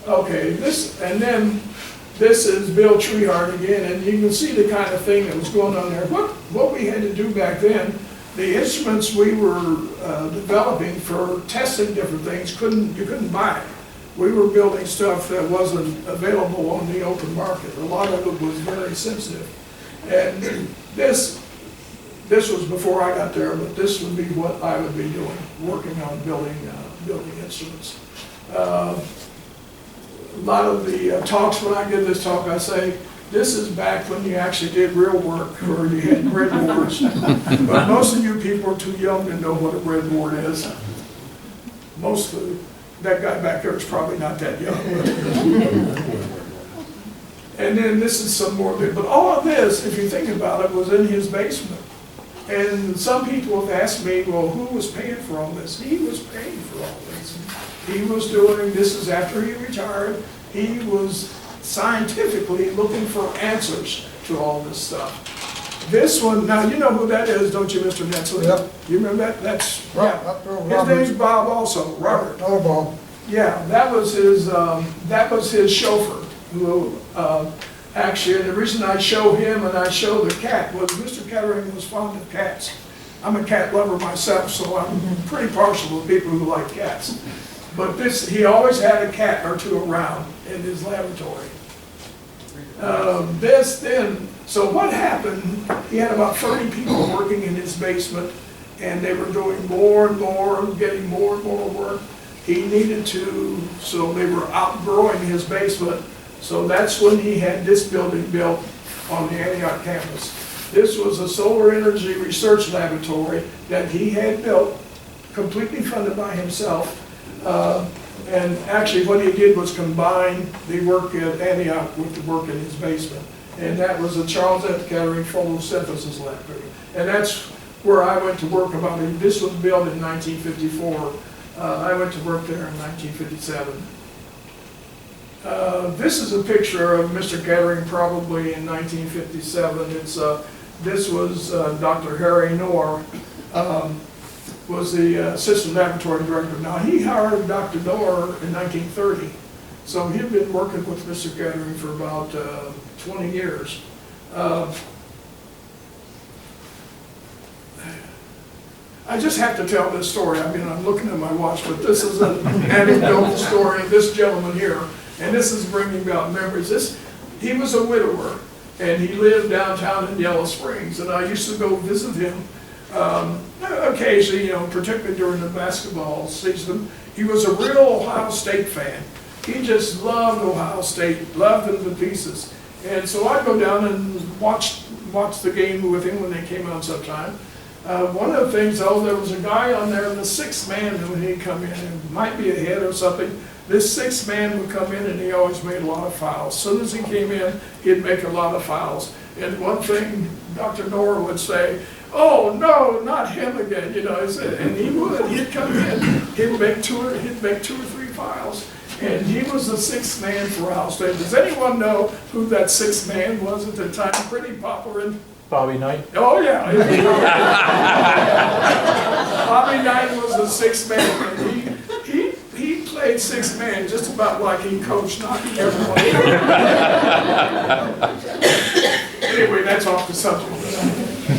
Okay, this is Bill Treehart again, and you can see the kind of thing that was going on there. What we had to do back then, the instruments we were developing for testing different things, you couldn't buy it. We were building stuff that wasn't available on the open market. A lot of it was very sensitive. And this was before I got there, but this would be what I would be doing, working on building instruments. A lot of the talks, when I give this talk, I say, this is back when you actually did real work, or you had breadboards. But most of you people are too young to know what a breadboard is. That guy back there is probably not that young. And then this is some more, but all of this, if you think about it, was in his basement. And some people have asked me, well, who was paying for all this? He was paying for all this. He was doing, this is after he retired, he was scientifically looking for answers to all this stuff. This one, now you know who that is, don't you, Mr. Netzel? Yep. You remember that? That's, Right, yeah. up there, His Robert. name's Bob also, Robert. Oh, Bob. Yeah, that was his chauffeur, who actually, and the reason I show him and I show the cat was Mr. Kettering was fond of cats. I'm a cat lover myself, so I'm pretty partial to people who like cats. But he always had a cat or two around in his laboratory. So what happened, he had about 30 people working in his basement, and they were doing more and more, getting more and more work. He needed to, so they were outgrowing his basement. So that's when he had this building built on the Antioch campus. This was a solar energy research laboratory that he had built, completely funded by himself. And actually what he did was combine the work at Antioch with the work in his basement. And that was a Charles F. Kettering photosynthesis laboratory. And that's where I went to work about it. This was built in 1954. I went to work there in 1957. This is a picture of Mr. Kettering probably in 1957. This was Dr. Harry Knorr, was the assistant laboratory director. Now he hired Dr. Knorr in 1930. So he'd been working with Mr. Kettering for about 20 years. I just have to tell this story. I mean, I'm looking at my watch, but this is an anecdotal story of this gentleman here. And this is bringing about memories. He was a widower, and he lived downtown in Yellow Springs, and I used to go visit him occasionally, particularly during the basketball season. He was a real Ohio State fan. He just loved Ohio State, loved them to pieces. And so I'd go down and watch the game with him when they came out sometime. One of the things, though, there was a guy on there, the sixth man, when he'd come in, it might be a hit or something. This sixth man would come in and he always made a lot of fouls. As soon as he came in, he'd make a lot of fouls. And one thing Dr. Knorr would say, oh no, not him again, and he would. He'd come in, he'd make two or three fouls. And he was the sixth man for Ohio State. Does anyone know who that sixth man was at the time? Pretty popular. Bobby Knight? Oh yeah. Bobby Knight was the sixth man. And he played sixth man just about like he coached, knocking everyone out. Anyway, that's off the subject.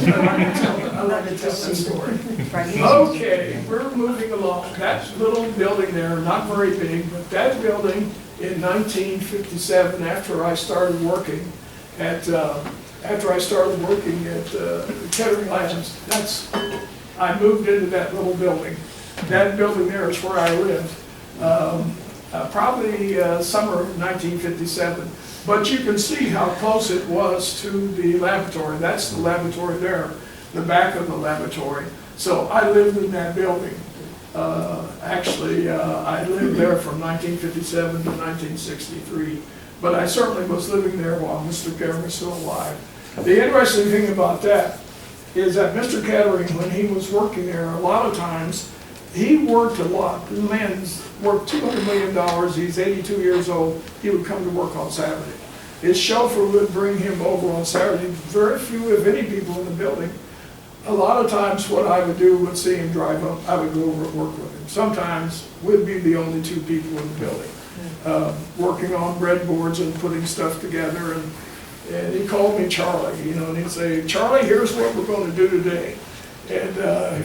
I like to tell that story. Okay, we're moving along. That little building there, not very big, but that building in 1957, after I started working at Kettering Labs, I moved into that little building. That building there is where I lived. Probably summer of 1957. But you can see how close it was to the laboratory. That's the laboratory there, the back of the laboratory. So I lived in that building. I lived there from 1957 to 1963. But I certainly was living there while Mr. Kettering was still alive. The interesting thing about that is that Mr. Kettering, when he was working there, a lot of times, he worked a lot. The man's worked $200 million, he's 82 years old, he would come to work on Saturday. His chauffeur would bring him over on Saturday, very few, if any, people in the building. A lot of times what I would do would see him drive up, I would go over and work with him. Sometimes we'd be the only two people in the building, working on breadboards and putting stuff together. And he called me Charlie, you know, and he'd say, Charlie, here's what we're going to do today. And,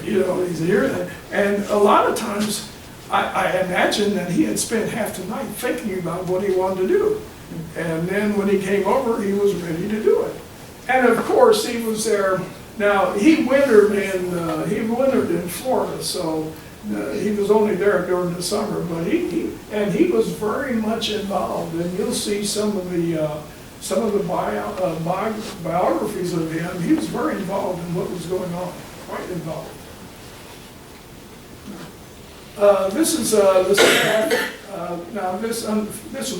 you know, he's here. And a lot of times I imagine that he had spent half the night thinking about what he wanted to do. And then when he came over, he was ready to do it. And of course, he was there. Now, he wintered in Florida, so he was only there during the summer, but he was very much involved, and you'll see some of the biographies of him. He was very involved in what was going on, quite involved. This was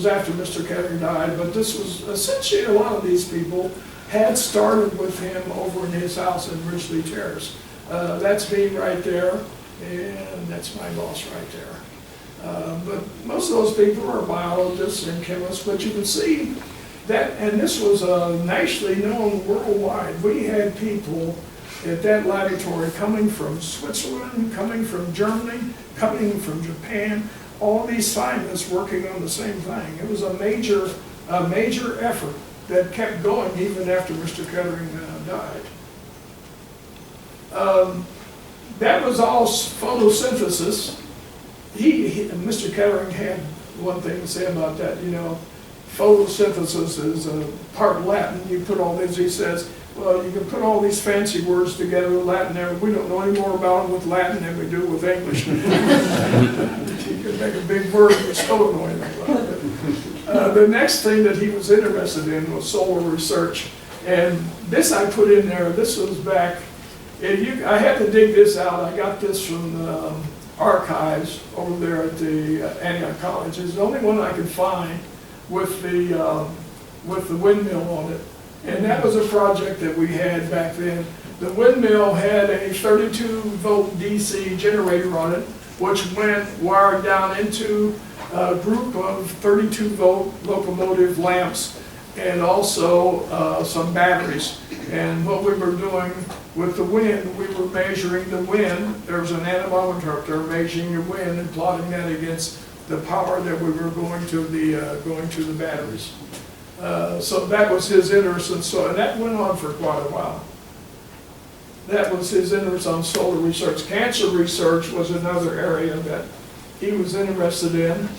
after Mr. Kettering died, but this was essentially, a lot of these people had started with him over in his house in Ridgely Terrace. That's me right there, and that's my boss right there. But most of those people are biologists and chemists, but you can see that, and this was nationally known worldwide. We had people at that laboratory coming from Switzerland, coming from Germany, coming from Japan, all these scientists working on the same thing. It was a major effort that kept going even after Mr. Kettering died. That was all photosynthesis. Mr. Kettering had one thing to say about that. You know, photosynthesis is part Latin. You put all these, he says, well, you can put all these fancy words together with Latin there. We don't know any more about them with Latin than we do with English. You can make a big word, but still don't know anything about it. The next thing that he was interested in was solar research. And this I put in there, this was back, I had to dig this out. I got this from the archives over there at the Antioch College. It's the only one I could find with the windmill on it. And that was a project that we had back then. The windmill had a 32-volt DC generator on it, which went wired down into a group of 32-volt locomotive lamps and also some batteries. And what we were doing with the wind, we were measuring the wind. There was an anemometer up there measuring the wind and plotting that against the power that we were going to the batteries. So that was his interest, and that went on for quite a while. That was his interest on solar research. Cancer research was another area that he was interested in.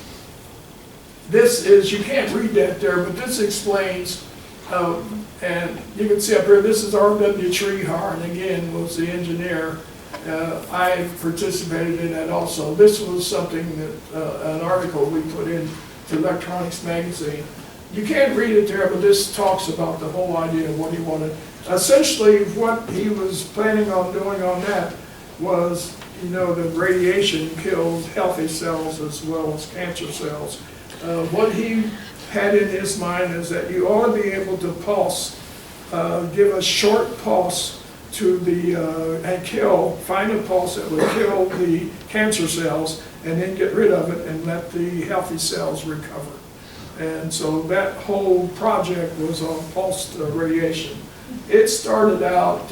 This is, you can't read that there, but this explains, and you can see up here, this is R.W. Treehar, and again, was the engineer. I participated in that also. This was something that, an article we put in to Electronics Magazine. You can't read it there, but this talks about the whole idea of what he wanted. Essentially, what he was planning on doing on that was, you know, the radiation kills healthy cells as well as cancer cells. What he had in his mind is that you ought to be able to pulse, give a short pulse to the, and find a pulse that would kill the cancer cells and then get rid of it and let the healthy cells recover. And so that whole project was on pulsed radiation. It started out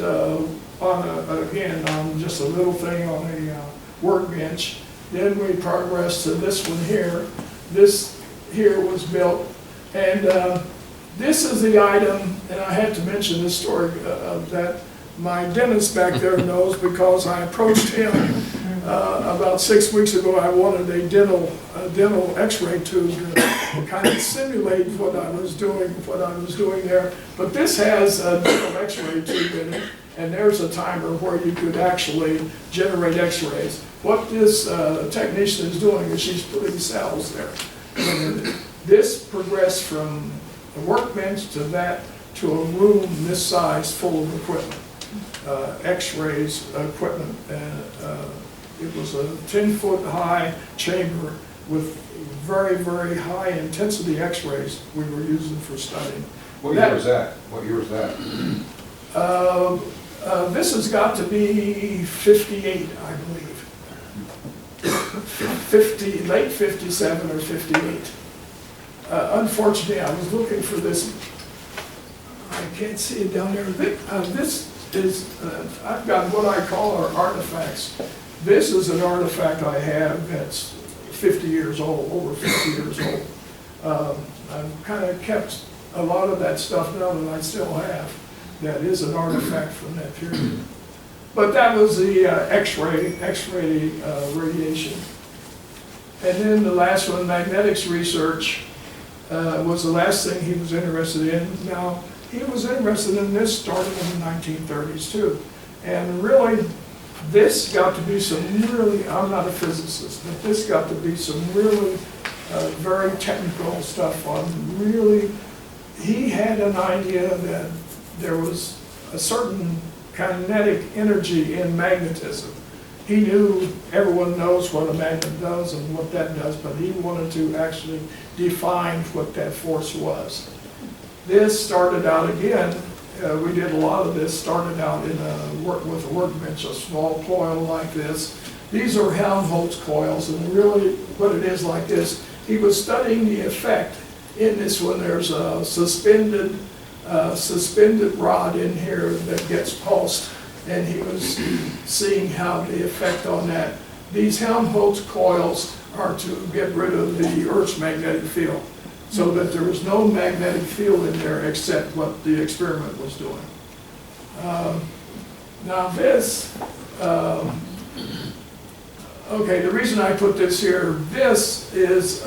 on just a little thing on a workbench. Then we progressed to this one here. This here was built. And this is the item, and I had to mention this story that my dentist back there knows because I approached him about 6 weeks ago. I wanted a dental x-ray tube to kind of simulate what I was doing there. But this has a dental x-ray tube in it, and there's a timer where you could actually generate x-rays. What this technician is doing is she's putting cells there. And this progressed from a workbench to a room this size full of equipment. X-rays equipment, and it was a 10-foot high chamber with very, very high intensity X-rays we were using for studying. What year was that? What year was that? This has got to be 58, I believe. late 57 or 58. Unfortunately, I was looking for this. I can't see it down there. This is, I've got what I call our artifacts. This is an artifact I have that's 50 years old, over 50 years old. I've kind of kept a lot of that stuff now that I still have. That is an artifact from that period. But that was the X-ray radiation. And then the last one, magnetics research, was the last thing he was interested in. Now, he was interested in this starting in the 1930s too. And really, this got to be some really, I'm not a physicist, but this got to be some really very technical stuff on really, he had an idea that there was a certain kinetic energy in magnetism. He knew, everyone knows what a magnet does and what that does, but he wanted to actually define what that force was. This started out again, we did a lot of this, started out in with a workbench, a small coil like this. These are Helmholtz coils, and really what it is like this. He was studying the effect in this when there's a suspended rod in here that gets pulsed, and he was seeing how the effect on that. These Helmholtz coils are to get rid of the Earth's magnetic field, so that there was no magnetic field in there except what the experiment was doing. Now this, okay, the reason I put this here, this is,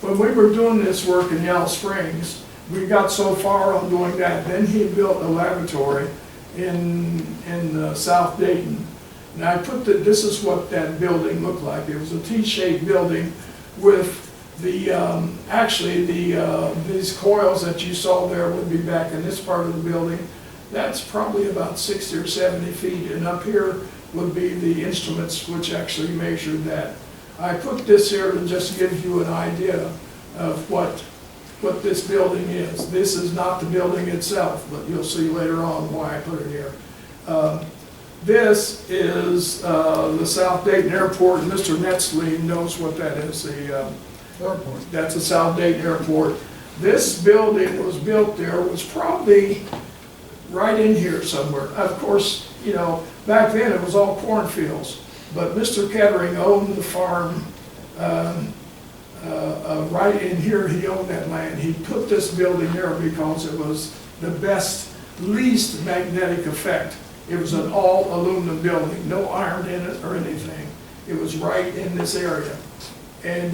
when we were doing this work in Yellow Springs, we got so far on doing that, then he built a laboratory in South Dayton. And I put this is what that building looked like. It was a T-shaped building with the, actually these coils that you saw there would be back in this part of the building. That's probably about 60 or 70 feet, and up here would be the instruments which actually measured that. I put this here to just give you an idea of what this building is. This is not the building itself, but you'll see later on why I put it here. This is the South Dayton Airport, and Mr. Netzli knows what that is. The airport. That's the South Dayton Airport. This building was built there, was probably right in here somewhere. Of course, you know, back then it was all cornfields, but Mr. Kettering owned the farm right in here. He owned that land. He put this building there because it was the best, least magnetic effect. It was an all aluminum building, no iron in it or anything. It was right in this area. And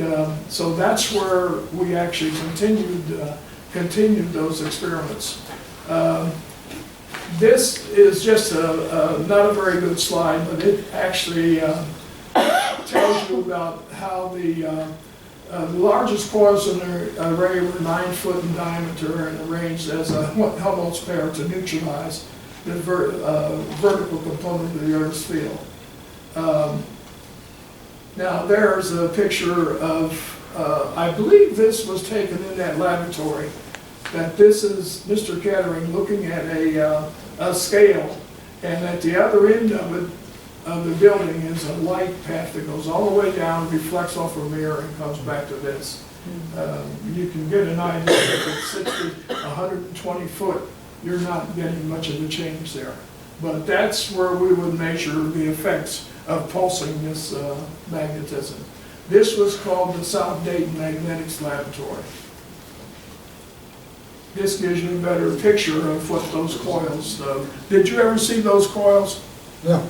so that's where we actually continued those experiments. This is just not a very good slide, but it actually tells you about how the largest coils in the array were 9 foot in diameter and arranged as a Helmholtz pair to neutralize the vertical component of the Earth's field. Now there's a picture of, I believe this was taken in that laboratory, that this is Mr. Kettering looking at a scale, and at the other end of it, the building is a light path that goes all the way down, reflects off a mirror, and comes back to this. You can get an idea if it's 60, 120 foot, you're not getting much of a change there. But that's where we would measure the effects of pulsing this magnetism. This was called the South Dayton Magnetics Laboratory. This gives you a better picture of what those coils, did you ever see those coils? Yeah.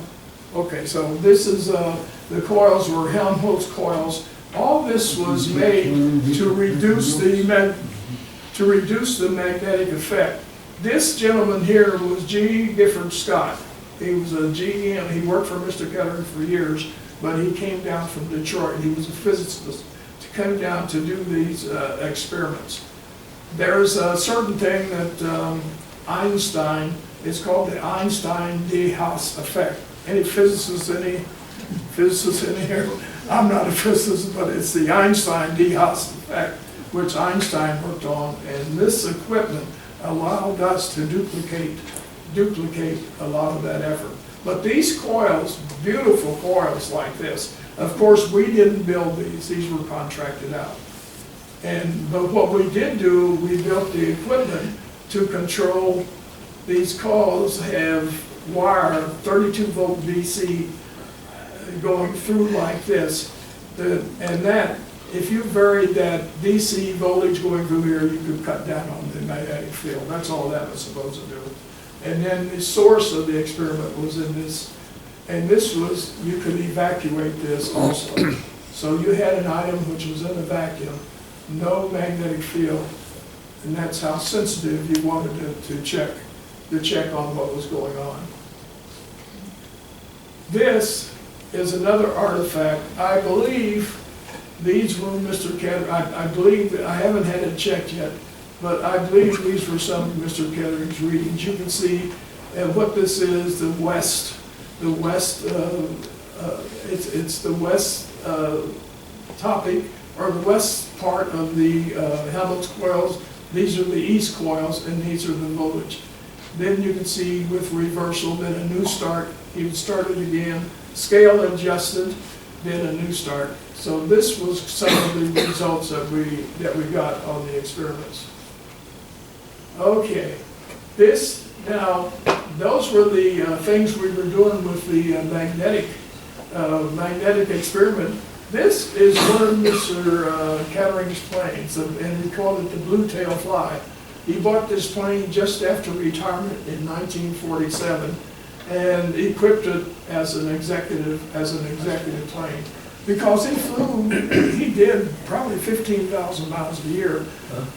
Okay, so this is, the coils were Helmholtz coils. All this was made to reduce the magnetic effect. This gentleman here was G. Gifford Scott. He was a GM, he worked for Mr. Kettering for years, but he came down from Detroit. He was a physicist to come down to do these experiments. There's a certain thing that Einstein, it's called the Einstein-de Haas effect. Any physicists in here? I'm not a physicist, but it's the Einstein-de Haas effect, which Einstein worked on, and this equipment allowed us to duplicate duplicate a lot of that effort. But these coils, beautiful coils like this, of course, we didn't build these were contracted out. But what we did do, we built the equipment to control these coils, have wire, 32 volt DC going through like this. And that, if you varied that DC voltage going through here, you could cut down on the magnetic field. That's all that was supposed to do. And then the source of the experiment was in this, and this was, you could evacuate this also. So you had an item which was in a vacuum, no magnetic field, and that's how sensitive you wanted to check on what was going on. This is another artifact. I believe these were Mr. Kettering. I believe, I haven't had it checked yet, but I believe these were some of Mr. Kettering's readings. You can see what this is, the west, it's the west topic, or the west part of the Helmholtz coils. These are the east coils, and these are the voltage. Then you can see with reversal, then a new start. He would start it again, scale adjusted, then a new start. So this was some of the results that we got on the experiments. Okay, now those were the things we were doing with the magnetic experiment. This is one of Mr. Kettering's planes, and he called it the Blue Tail Fly. He bought this plane just after retirement in 1947 and equipped it as an executive plane. Because he did probably 15,000 miles a year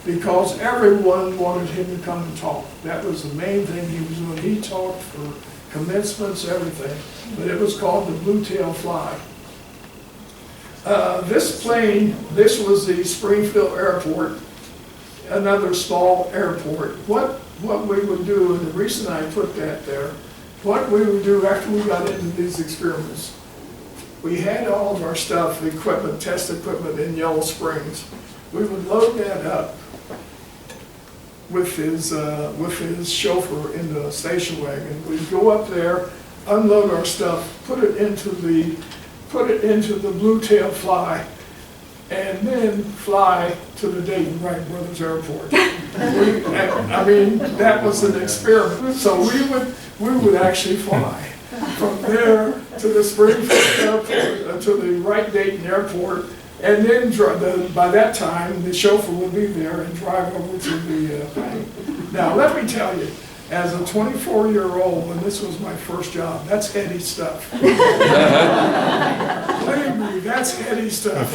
because everyone wanted him to come and talk. That was the main thing he was doing. He talked for commencements, everything. But it was called the Blue Tail Fly. This plane, this was the Springfield Airport, another small airport. What we would do, and the reason I put that there, what we would do after we got into these experiments, we had all of our stuff, equipment, test equipment in Yellow Springs. We would load that up with his chauffeur in the station wagon. We'd go up there, unload our stuff, put it into the Blue Tail Fly, and then fly to the Dayton Wright Brothers Airport. I mean, that was an experiment. So we would actually fly from there to the Springfield Airport, to the Wright Dayton Airport, and then by that time, the chauffeur would be there and drive over to the thing. Now, let me tell you, as a 24-year-old, when this was my first job, that's heady stuff. Believe me, that's heady stuff.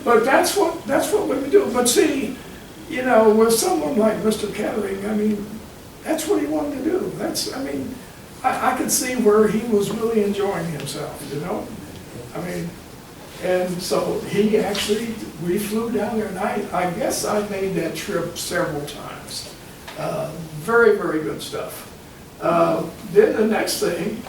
But that's what we would do. But see, you know, with someone like Mr. Kettering, I mean, that's what he wanted to do. I could see where he was really enjoying himself, you know? I mean, and so we flew down there, and I guess I made that trip several times. Very, very good stuff. Then the next thing,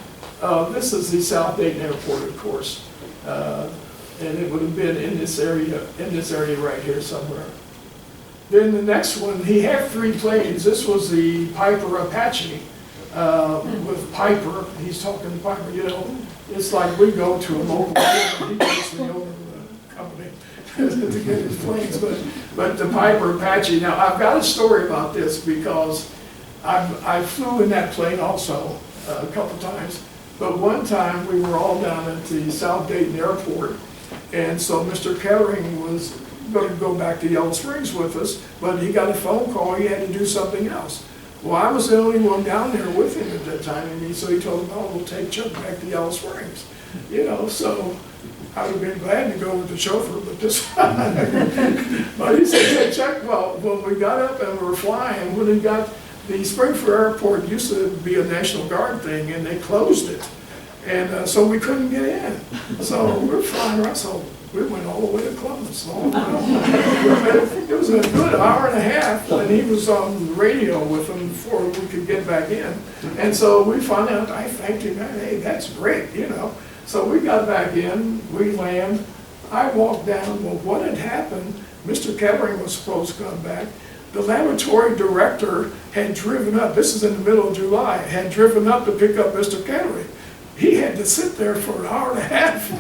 this is the South Dayton Airport, of course. And it would have been in this area right here somewhere. Then the next one, he had 3 planes. This was the Piper Apache with Piper. He's talking to Piper, you know. It's like we go to a local and he goes to the owner of the company to get his planes. But the Piper Apache, now I've got a story about this because I flew in that plane also a couple times. But one time we were all down at the South Dayton Airport, and so Mr. Kettering was going to go back to Yellow Springs with us, but he got a phone call, he had to do something else. Well, I was the only one down there with him at that time, and so he told him, oh, we'll take Chuck back to Yellow Springs. You know, so I would have been glad to go with the chauffeur, but but he said, hey, Chuck, well, when we got up and we were flying, when we got, the Springfield Airport used to be a National Guard thing, and they closed it. And so we couldn't get in. So we're flying around, so we went all the way to Columbus. It was a good hour and a half, and he was on the radio with them before we could get back in. And so we found out, I thanked him, hey, that's great, you know. So we got back in, we land. I walked down, well, what had happened, Mr. Kettering was supposed to come back, the laboratory director had driven up, this is in the middle of July, had driven up to pick up Mr. Kettering. He had to sit there for an hour and a half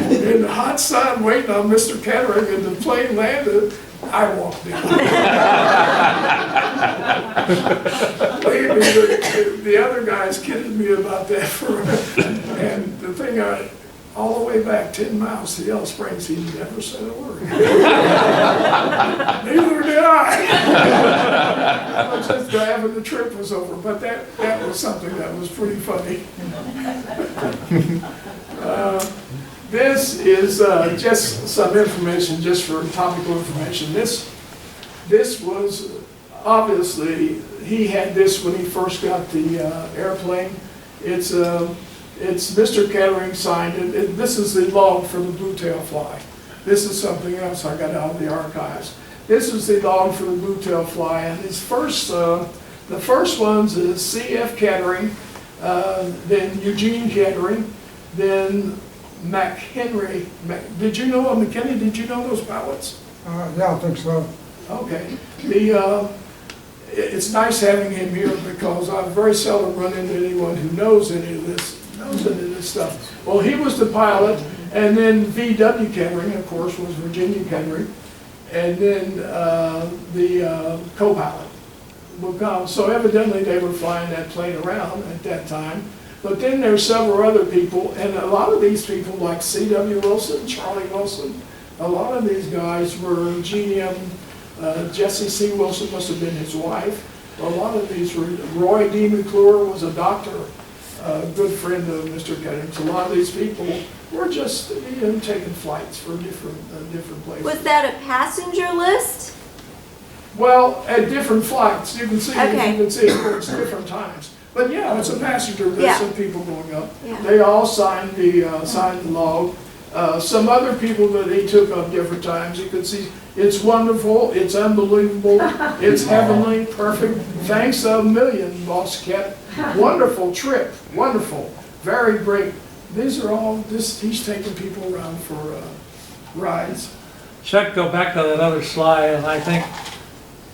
in the hot sun waiting on Mr. Kettering, and the plane landed. I walked in. Believe me, the other guys kidded me about that. And the thing, all the way back 10 miles to Yellow Springs, he never said a word. Neither did I. Just after the trip was over, but that was something that was pretty funny. This is just some information, just for topical information. This was, obviously, he had this when he first got the airplane. It's Mr. Kettering signed it. This is the log for the blue-tail fly. This is something else I got out of the archives. This is the log for the blue-tail fly, and his first, the first ones is C.F. Kettering, then Eugene Kettering, then McHenry. Did you know McKinney? Did you know those pilots? Yeah, I think so. Okay. It's nice having him here because I've very seldom run into anyone who knows any of this stuff. Well, he was the pilot, and then V.W. Kettering, of course, was Virginia Kettering, and then the co-pilot. So evidently they were flying that plane around at that time. But then there's several other people, and a lot of these people, like C.W. Wilson, Charlie Wilson, a lot of these guys were G.M. Jesse C. Wilson must have been his wife. A lot of these were, Roy D. McClure was a doctor, a good friend of Mr. Kettering. So a lot of these people were just taking flights for different places. Was that a passenger list? Well, at different flights, you can see, Okay. you can see it's different times. But yeah, it's a passenger list Yeah. of people going up. Yeah. They all signed the log. Some other people that he took on different times, you could see, it's wonderful, it's unbelievable, it's heavenly, perfect. Thanks a million, Boss Kett. Wonderful trip, wonderful, very great. These are all, he's taking people around for rides. Chuck, go back to that other slide, and I think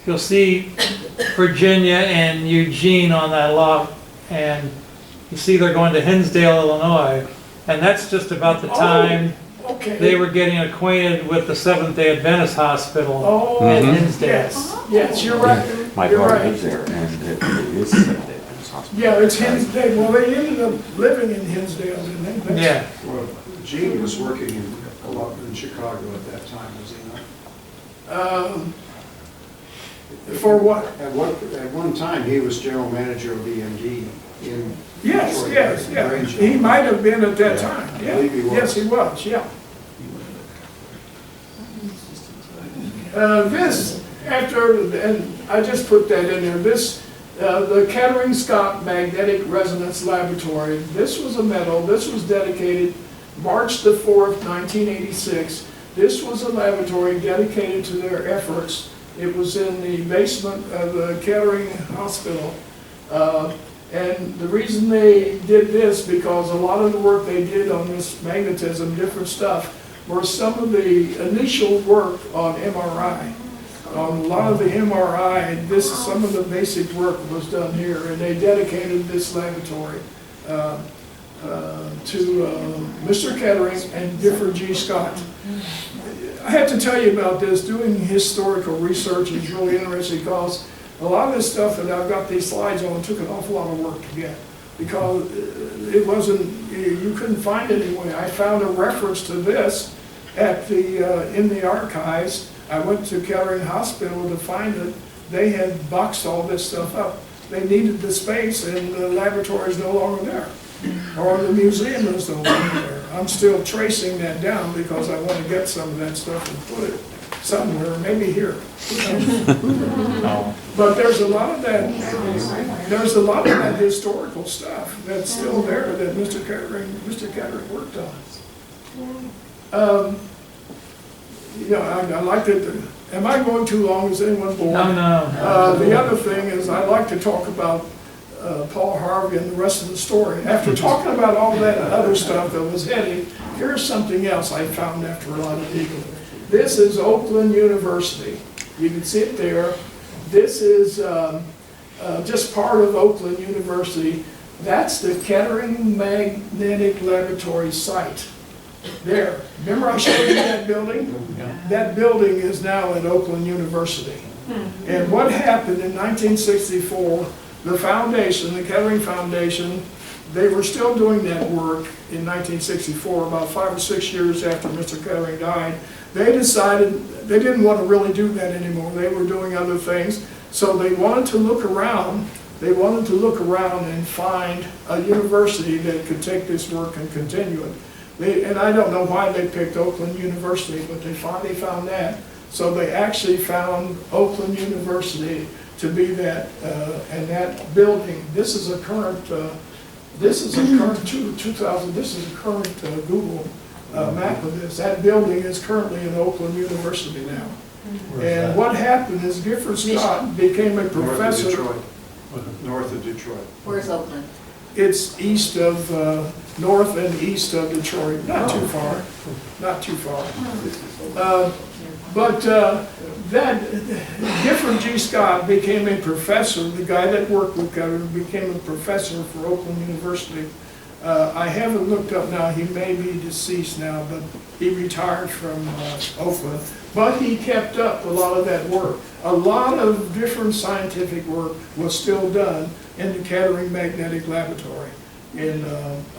you'll see Virginia and Eugene on that log, and you see they're going to Hinsdale, Illinois, and that's just about the time Okay. they were getting acquainted with the Seventh-day Adventist Hospital Oh, in Hinsdale. yes, yes, you're right. My You're daughter right. lives there, and it is Seventh-day Adventist Hospital. Yeah, it's Hinsdale. Well, they ended up living in Hinsdale, didn't they? That's- Yeah, Well, Gene was working a lot in Chicago at that time, was he not? For what? At one time, he was general manager of EMD in. Yes, Detroit, yes, right? yeah. Grange. He might have been at that Yeah, time, I yeah. believe he was. Yes, he was, yeah. This, and I just put that in there, the Kettering Scott Magnetic Resonance Laboratory, this was a medal, this was dedicated March the 4th, 1986. This was a laboratory dedicated to their efforts. It was in the basement of the Kettering Hospital. And the reason they did this, because a lot of the work they did on this magnetism, different stuff, were some of the initial work on MRI. On a lot of the MRI, some of the basic work was done here, and they dedicated this laboratory to Mr. Kettering and Gifford G. Scott. I have to tell you about this. Doing historical research is really interesting because a lot of this stuff that I've got these slides on took an awful lot of work to get because it wasn't, you couldn't find it anywhere. I found a reference to this at in the archives. I went to Kettering Hospital to find it. They had boxed all this stuff up. They needed the space, and the laboratory is no longer there, or the museum is no longer there. I'm still tracing that down because I want to get some of that stuff and put it somewhere, maybe here. But there's a lot of that. There's a lot of that historical stuff that's still there that Mr. Kettering worked on. I like to. Am I going too long? Is anyone bored? no. The other thing is I like to talk about Paul Harvey and the rest of the story. After talking about all that other stuff that was heading, here's something else I found after a lot of digging. This is Oakland University. You can see it there. This is just part of Oakland University. That's the Kettering Magnetic Laboratory site. There. Remember I showed you that building? That building is now at Oakland University. And what happened in 1964, the foundation, the Kettering Foundation, they were still doing that work in 1964, about 5 or 6 years after Mr. Kettering died. They decided they didn't want to really do that anymore. They were doing other things. So they wanted to look around. They wanted to look around and find a university that could take this work and continue it. And I don't know why they picked Oakland University, but they finally found that. So they actually found Oakland University to be that, and that building. This is a current, 2000. This is a current Google map of this. That building is currently in Oakland University now. And what happened is Gifford Scott became a professor. North of Detroit. Where's Oakland? It's east of, north and east of Detroit, not too far, not too far. But that, Gifford G. Scott became a professor, the guy that worked with Kettering became a professor for Oakland University. I haven't looked up now, he may be deceased now, but he retired from Oakland. But he kept up a lot of that work. A lot of different scientific work was still done in the Kettering Magnetic Laboratory in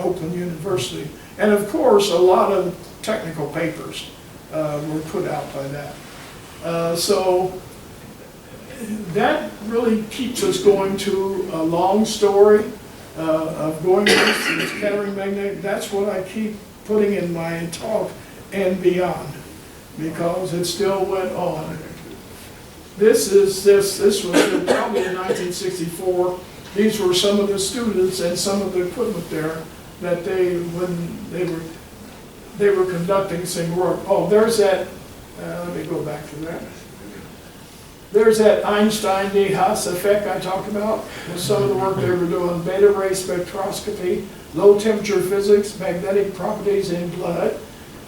Oakland University. And of course, a lot of technical papers were put out by that. So that really keeps us going to a long story of going to this Kettering Magnetic. That's what I keep putting in my talk and beyond, because it still went on. This was probably in 1964. These were some of the students and some of the equipment there that when they were conducting some work. Oh, there's that, let me go back to that. There's that Einstein-D Haas effect I talked about, with some of the work they were doing, beta ray spectroscopy, low temperature physics, magnetic properties in blood,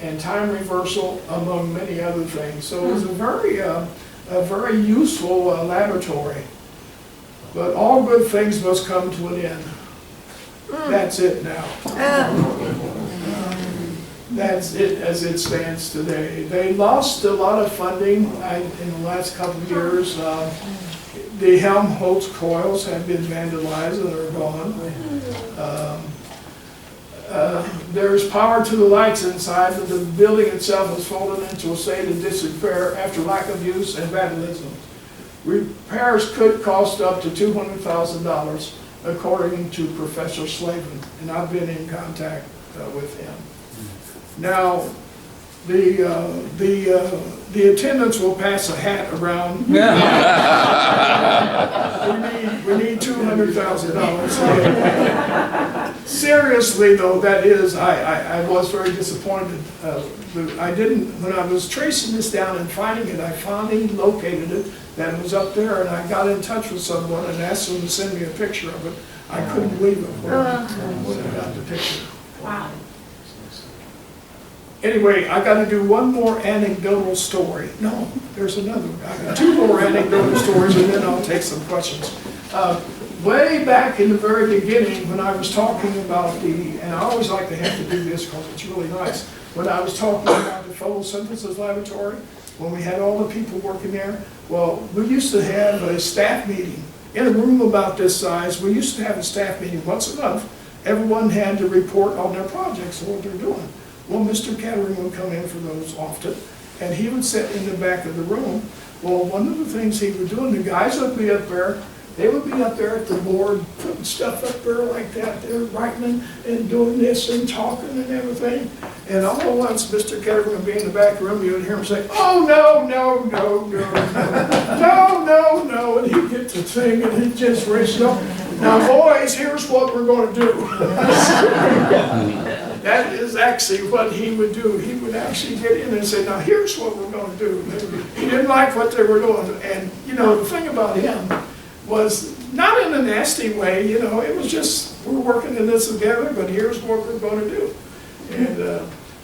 and time reversal, among many other things. So it was a very useful laboratory. But all good things must come to an end. That's it now. That's it as it stands today. They lost a lot of funding in the last couple of years. The Helmholtz coils have been vandalized and are gone. There's power to the lights inside, but the building itself has fallen into a state of disrepair after lack of use and vandalism. Repairs could cost up to $200,000, according to Professor Slavin, and I've been in contact with him. Now, the attendants will pass a hat around. We need $200,000. Seriously though, that is, I was very disappointed. When I was tracing this down and finding it, I finally located it, that it was up there, and I got in touch with someone and asked them to send me a picture of it. I couldn't believe it when I got the picture. Wow. Anyway, I got to do one more anecdotal story. No, there's another one. I got 2 more anecdotal stories, and then I'll take some questions. Way back in the very beginning, when I was talking about and I always like to have to do this because it's really nice, when I was talking about the photosynthesis laboratory, when we had all the people working there, well, we used to have a staff meeting in a room about this size. We used to have a staff meeting once a month. Everyone had to report on their projects and what they're doing. Well, Mr. Kettering would come in for those often, and he would sit in the back of the room. Well, one of the things he would do, and the guys would be up there, they would be up there at the board, putting stuff up there like that. They're writing and doing this and talking and everything. And all at once, Mr. Kettering would be in the back room, you would hear him say, "Oh, no, no, no, no, no, no, no," and he'd get to thing, and he'd just raise it up. "Now, boys, here's what we're going to do." That is actually what he would do. He would actually get in and say, "Now, here's what we're going to do." He didn't like what they were doing. And, the thing about him was not in a nasty way, it was just, we're working in this together, but here's what we're going to do. And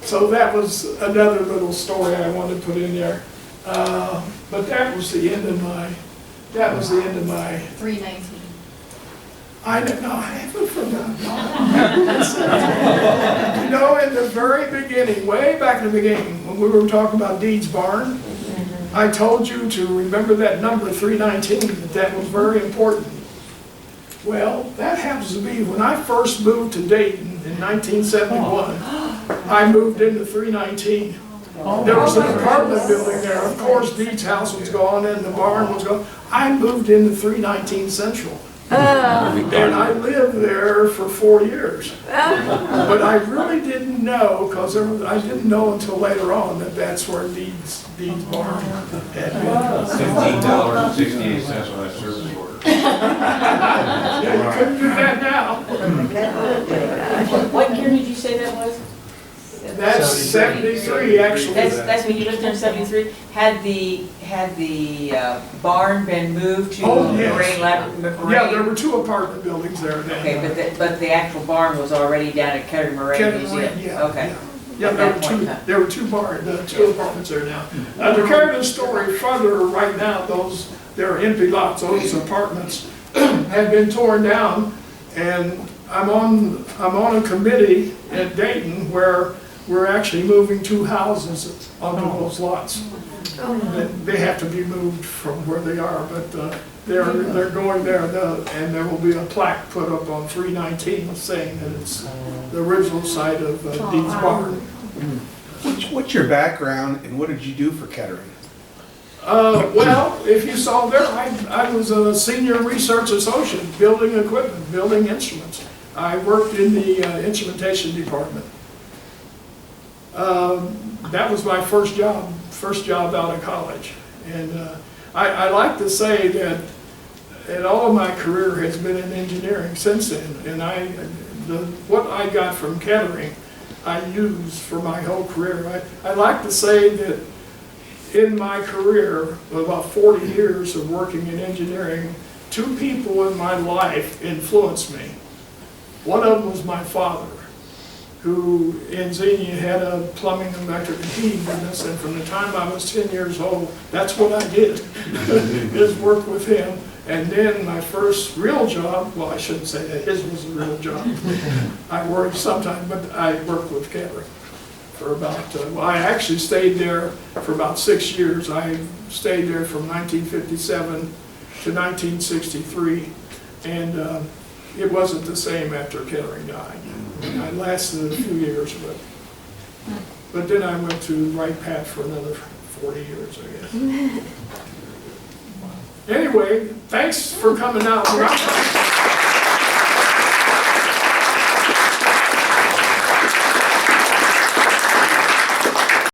so that was another little story I wanted to put in there. But that was the end of my That was the end of my, 319. I don't know, I haven't forgotten. You know, in the very beginning, way back in the beginning, when we were talking about Deeds Barn, I told you to remember that number 319, that was very important. Well, that happens to be, when I first moved to Dayton in 1971, I moved into 319. There was an apartment building there. Of course, Deeds house was gone and the barn was gone. I moved into 319 Central. And I lived there for 4 years. But I really didn't know, because I didn't know until later on that that's where Deeds Barn had been. $15.68 on that service order. Yeah, you couldn't do that now. What year did you say that was? That's 73, actually. That's when you lived there in 73? Had the barn been moved to Oh, yes. Marine? Yeah, there were 2 apartment buildings there then. Okay, but the actual barn was already down at Kettering Kettering Museum? Research, yeah, Okay. Yeah, At that point in time. there were two apartments there now. To carry the story further, right now, they're empty lots, those apartments have been torn down, and I'm on a committee at Dayton where we're actually moving 2 houses onto those lots. They have to be moved from where they are, but they're going there, and there will be a plaque put up on 319 saying that it's the original site of Deeds Barn. What's your background and what did you do for Kettering? Well, if you saw there, I was a senior research associate, building equipment, building instruments. I worked in the instrumentation department. That was my first job out of college. And I like to say that all of my career has been in engineering since then. And what I got from Kettering, I used for my whole career. I like to say that in my career, about 40 years of working in engineering, 2 people in my life influenced me. One of them was my father, who in Xenia had a plumbing, electric, and heating business, and from the time I was 10 years old, that's what I did, is work with him. And then my first real job, well, I shouldn't say that, his was a real job. I worked sometime, but I worked with Kettering for about, I actually stayed there for about 6 years. I stayed there from 1957 to 1963, and it wasn't the same after Kettering died. I lasted a few years, but then I went to Wright Pat for another 40 years, I guess. Anyway, thanks for coming out.